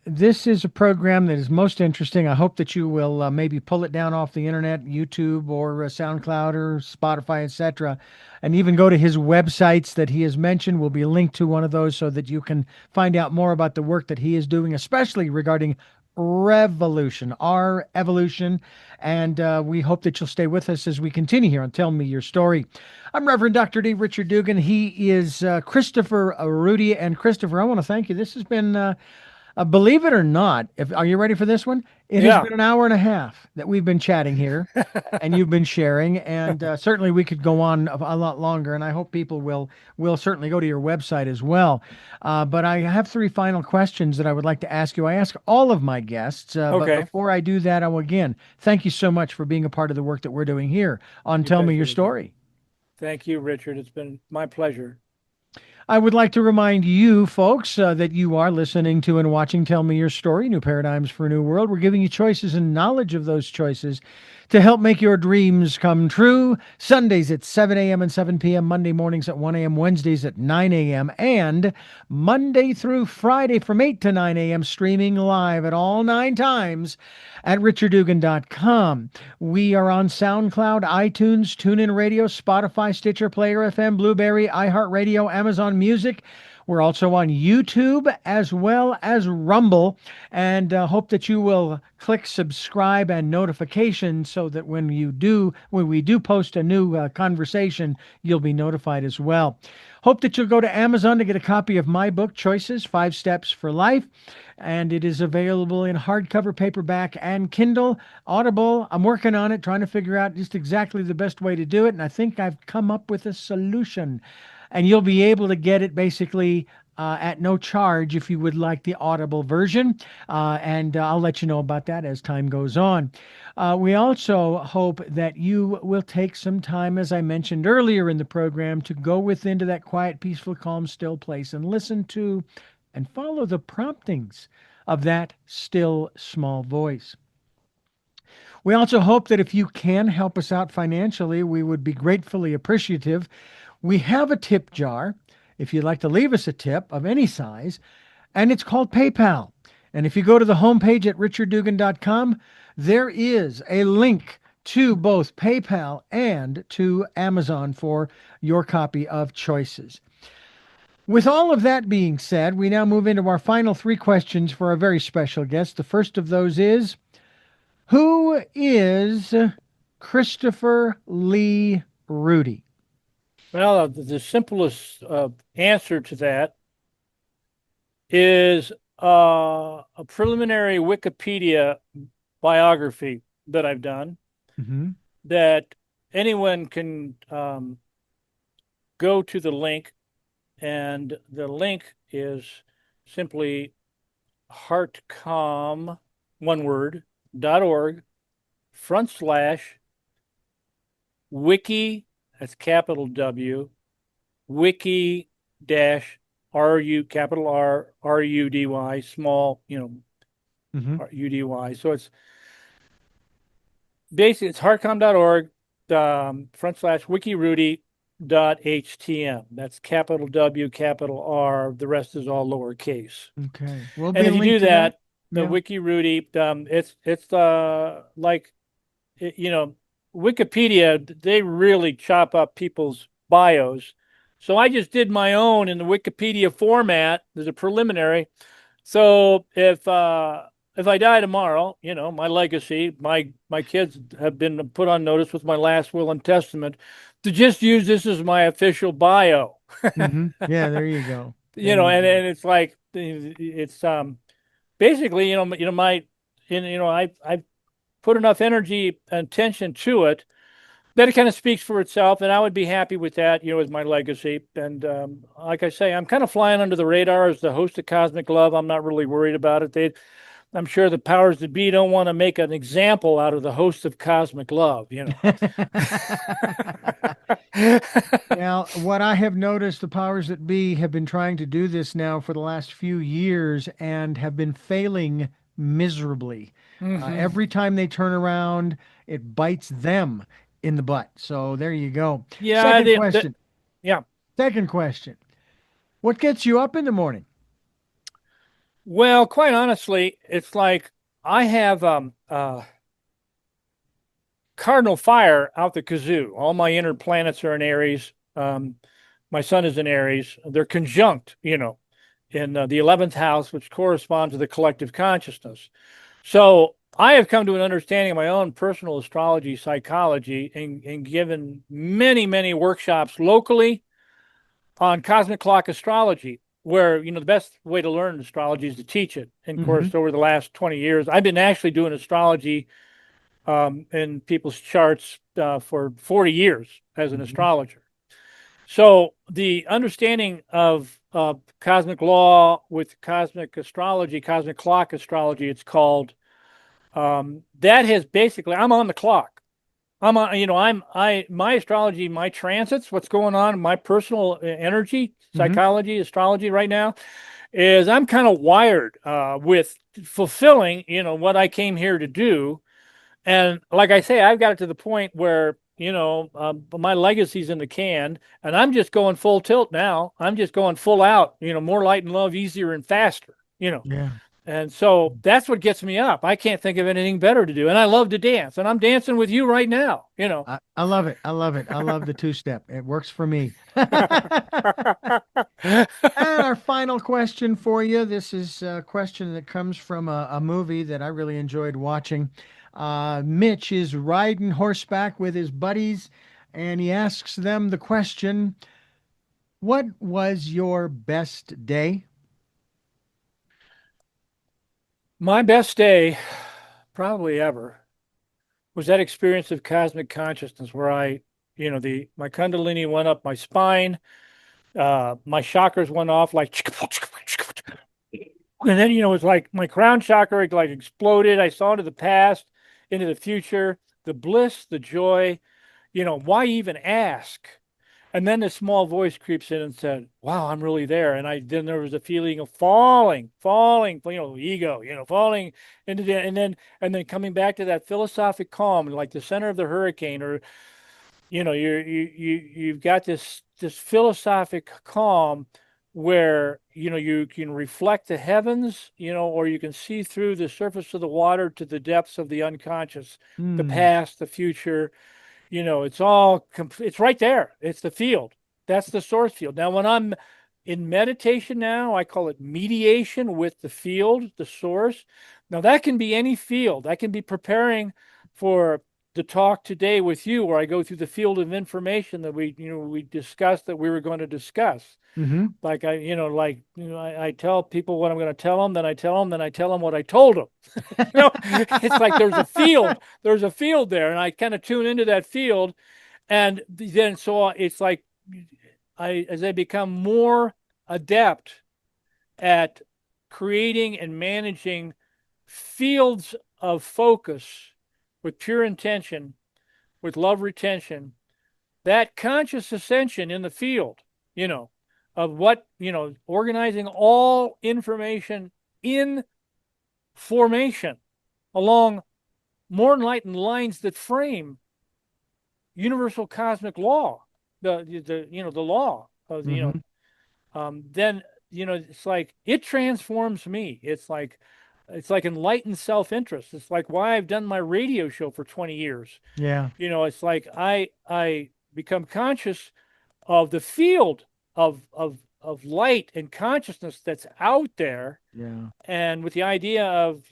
S1: This is a program that is most interesting. I hope that you will maybe pull it down off the internet, YouTube or SoundCloud or Spotify, etc., and even go to his websites that he has mentioned. Will be linked to one of those so that you can find out more about the work that he is doing, especially regarding revolution, our evolution. And we hope that you'll stay with us as we continue here on Tell Me Your Story. I'm Reverend Dr. D. Richard Dugan. He is Christopher Rudy. And Christopher, I want to thank you. This has been, believe it or not, are you ready for this one? It has
S2: Yeah.
S1: been an hour and a half that we've been chatting here and you've been sharing. And certainly we could go on a lot longer. And I hope people will certainly go to your website as well. But I have three final questions that I would like to ask you. I ask all of my guests. But
S2: Okay.
S1: before I do that, I will again thank you so much for being a part of the work that we're doing here on
S2: You
S1: Tell Me
S2: betcha,
S1: Your
S2: Richard.
S1: Story.
S2: Thank you, Richard. It's been my pleasure.
S1: I would like to remind you folks that you are listening to and watching Tell Me Your Story, New Paradigms for a New World. We're giving you choices and knowledge of those choices to help make your dreams come true. Sundays at 7 a.m. and 7 p.m., Monday mornings at 1 a.m., Wednesdays at 9 a.m., and Monday through Friday from 8 to 9 a.m., streaming live at all 9 times at richarddugan.com. We are on SoundCloud, iTunes, TuneIn Radio, Spotify, Stitcher, Player FM, Blueberry, iHeartRadio, Amazon Music. We're also on YouTube as well as Rumble, and hope that you will click subscribe and notification so that when we do post a new conversation, you'll be notified as well. Hope that you'll go to Amazon to get a copy of my book, Choices, 5 Steps for Life. And it is available in hardcover, paperback, and Kindle. Audible, I'm working on it, trying to figure out just exactly the best way to do it. And I think I've come up with a solution. And you'll be able to get it basically at no charge if you would like the Audible version. And I'll let you know about that as time goes on. We also hope that you will take some time, as I mentioned earlier in the program, to go within to that quiet, peaceful, calm, still place and listen to and follow the promptings of that still small voice. We also hope that if you can help us out financially, we would be gratefully appreciative. We have a tip jar if you'd like to leave us a tip of any size, and it's called PayPal. And if you go to the homepage at richarddugan.com, there is a link to both PayPal and to Amazon for your copy of Choices. With all of that being said, we now move into our final 3 questions for a very special guest. The first of those is, who is Christopher Lee Rudy?
S2: Well, the simplest answer to that is a preliminary Wikipedia biography that I've done that anyone can go to the link, and the link is simply heartcom, one word, .org/wiki, that's capital W, wiki dash RU, capital R, RUDY, small, UDY. So it's basically, it's heartcom.org /wikirudy.htm. That's capital W, capital R. The rest is all lowercase.
S1: Okay.
S2: And if you do that, the
S1: Yeah.
S2: Wiki Rudy, it's like, Wikipedia, they really chop up people's bios. So I just did my own in the Wikipedia format. There's a preliminary. So if I die tomorrow, my legacy, my kids have been put on notice with my last will and testament to just use this as my official bio.
S1: Yeah, there you go.
S2: And it's like, it's basically, I've put enough energy and attention to it that it kind of speaks for itself, and I would be happy with that, as my legacy. And like I say, I'm kind of flying under the radar as the host of Cosmic Love. I'm not really worried about it. I'm sure the powers that be don't want to make an example out of the host of Cosmic Love,
S1: Now, what I have noticed, the powers that be have been trying to do this now for the last few years and have been failing miserably. Every time they turn around, it bites them in the butt. So there you go.
S2: Yeah.
S1: Second question.
S2: Yeah.
S1: Second question. What gets you up in the morning?
S2: Well, quite honestly, it's like I have cardinal fire out the kazoo. All my inner planets are in Aries. My sun is in Aries. They're conjunct, in the 11th house, which corresponds to the collective consciousness. So I have come to an understanding of my own personal astrology psychology and given many, many workshops locally on cosmic clock astrology, where, the best way to learn astrology is to teach it. And of course, over the last 20 years, I've been actually doing astrology in people's charts for 40 years as an astrologer. So the understanding of cosmic law with cosmic astrology, cosmic clock astrology, it's called, that has basically, I'm on the clock. I'm on, my astrology, my transits, what's going on in my personal energy, psychology, astrology right now is I'm kind of wired with fulfilling, what I came here to do. And like I say, I've got it to the point where, my legacy's in the can, and I'm just going full tilt now. I'm just going full out, more light and love, easier and faster.
S1: Yeah.
S2: And so that's what gets me up. I can't think of anything better to do. And I love to dance, and I'm dancing with you right now.
S1: I love it. I love it. I love the two step. It works for me. And our final question for you. This is a question that comes from a movie that I really enjoyed watching. Mitch is riding horseback with his buddies, and he asks them the question, what was your best day?
S2: My best day, probably ever, was that experience of cosmic consciousness where the my kundalini went up my spine, my chakras went off like, and then it's like my crown chakra like exploded. I saw into the past, into the future, the bliss, the joy. Why even ask? And then this small voice creeps in and said, "Wow, I'm really there." And then there was a feeling of falling, ego, falling into the, and then coming back to that philosophic calm, like the center of the hurricane, or you've got this philosophic calm where you can reflect the heavens, or you can see through the surface of the water to the depths of the unconscious, the
S1: Hmm.
S2: past, the future. It's right there. It's the field. That's the source field. Now, when I'm in meditation now, I call it mediation with the field, the source. Now, that can be any field. I can be preparing for the talk today with you, where I go through the field of information that we discussed that we were going to discuss.
S1: Mm-hmm.
S2: I tell people what I'm going to tell them, then I tell them, then I tell them what I told them. It's like there's a field there, and I kind of tune into that field, and then so it's like as I become more adept at creating and managing fields of focus with pure intention, with love retention, that conscious ascension in the field, you know, of organizing all information in formation along more enlightened lines that frame universal cosmic law, the law of
S1: Mm-hmm.
S2: then it's like it transforms me. It's like enlightened self-interest. It's like why I've done my radio show for 20 years.
S1: Yeah.
S2: It's like I become conscious of the field of light and consciousness that's out there,
S1: Yeah.
S2: and with the idea of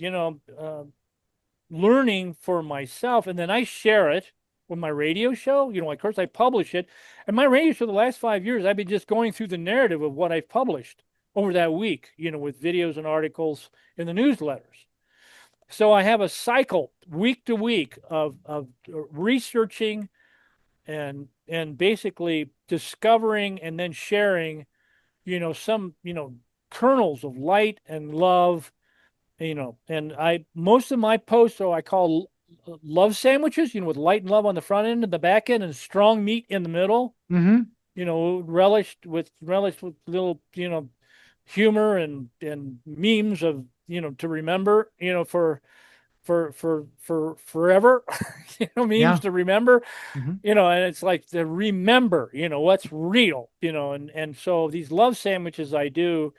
S2: learning for myself, and then I share it with my radio show. Of course, I publish it, and my radio show the last 5 years, I've been just going through the narrative of what I've published over that week, with videos and articles in the newsletters. So I have a cycle week to week of researching and basically discovering and then sharing, some kernels of light and love. And I most of my posts, so I call love sandwiches, with light and love on the front end and the back end and strong meat in the middle,
S1: Mm-hmm.
S2: relished with little, humor and memes of, to remember, for forever, memes
S1: Yeah.
S2: to remember,
S1: Mm-hmm.
S2: and it's like to remember, what's real, and so these love sandwiches I do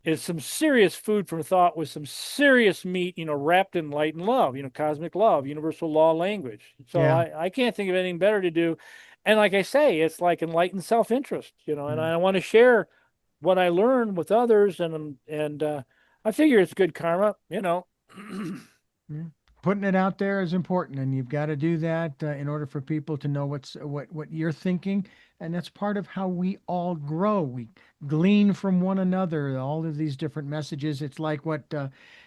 S2: is some serious food for thought with some serious meat, wrapped in light and love, cosmic love, universal law language. So
S1: Yeah.
S2: I can't think of anything better to do. And like I say, it's like enlightened self-interest, and
S1: Yeah.
S2: I want to share what I learn with others. And I figure it's good karma.
S1: Yeah. Putting it out there is important, and you've got to do that in order for people to know what you're thinking, and that's part of how we all grow. We glean from one another. All of these different messages. It's like what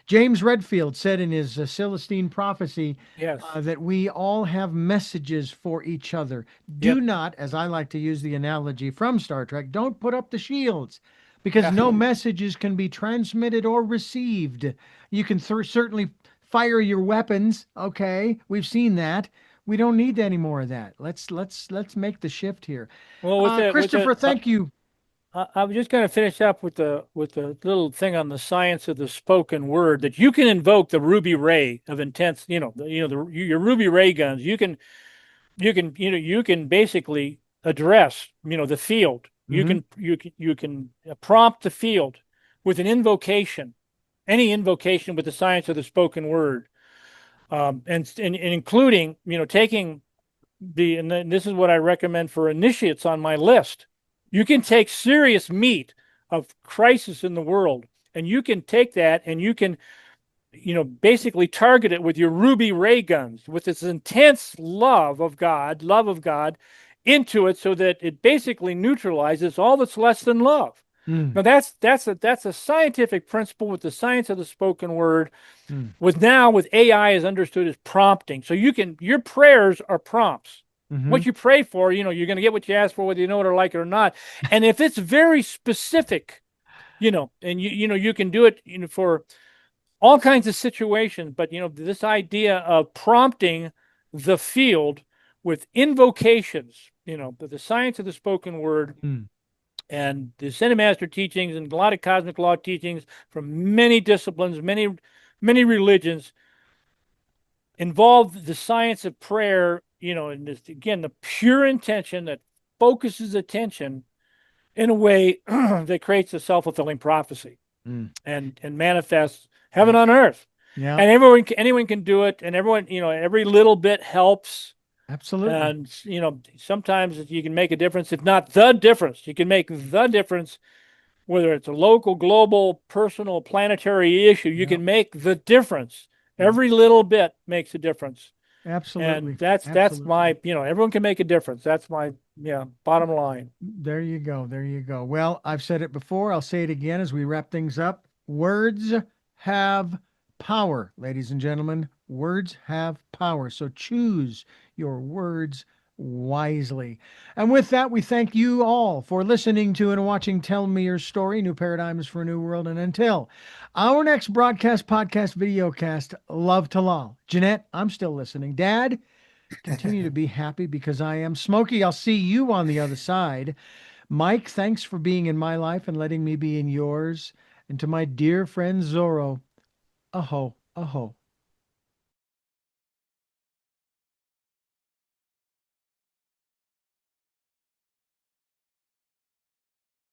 S1: James Redfield said in his Celestine prophecy,
S2: Yes.
S1: that we all have messages for each other. Do
S2: Yep.
S1: not, as I like to use the analogy from Star Trek, don't put up the shields. Because
S2: Yeah.
S1: no messages can be transmitted or received. You can certainly fire your weapons. Okay, we've seen that. We don't need any more of that. Let's make the shift here.
S2: Well, with the
S1: Christopher, thank you.
S2: I was just going to finish up with the little thing on the science of the spoken word that you can invoke the ruby ray of intense, your ruby ray guns. You can basically address, the field.
S1: Mm-hmm.
S2: You can prompt the field with an invocation, any invocation with the science of the spoken word, and including, taking and then this is what I recommend for initiates on my list. You can take serious meat of crisis in the world, and you can take that and you can, basically target it with your ruby ray guns with this intense love of God into it so that it basically neutralizes all that's less than love.
S1: Mm.
S2: Now that's a scientific principle with the science of the spoken word
S1: Mm.
S2: with AI is understood as prompting. So your prayers are prompts.
S1: Mm-hmm.
S2: What you pray for, you're going to get what you ask for, whether you know it or like it or not. And if it's very specific, and you can do it, for all kinds of situations. But this idea of prompting the field with invocations, the science of the spoken word
S1: Mm.
S2: and the Zen Master teachings and a lot of cosmic law teachings from many disciplines, many religions involve the science of prayer, and this, again, the pure intention that focuses attention in a way that creates a self-fulfilling prophecy
S1: Mm.
S2: and manifests heaven
S1: Yeah.
S2: on earth.
S1: Yeah.
S2: And anyone can do it, and everyone, every little bit helps.
S1: Absolutely.
S2: And sometimes you can make a difference, if not the difference. You can make the difference, whether it's a local, global, personal, planetary issue. You
S1: Yeah.
S2: can make the difference.
S1: Yeah.
S2: Every little bit makes a difference. And
S1: Absolutely.
S2: that's
S1: Absolutely.
S2: my, everyone can make a difference. That's my, bottom line.
S1: There you go. There you go. Well, I've said it before. I'll say it again as we wrap things up. Words have power, ladies and gentlemen. Words have power. So choose your words wisely. And with that, we thank you all for listening to and watching Tell Me Your Story, New Paradigms for a New World. And until our next broadcast, podcast, video cast, love to Lal. Jeanette, I'm still listening. Dad, continue to be happy because I am. Smokey, I'll see you on the other side. Mike, thanks for being in my life and letting me be in yours. And to my dear friend Zorro, aho, aho.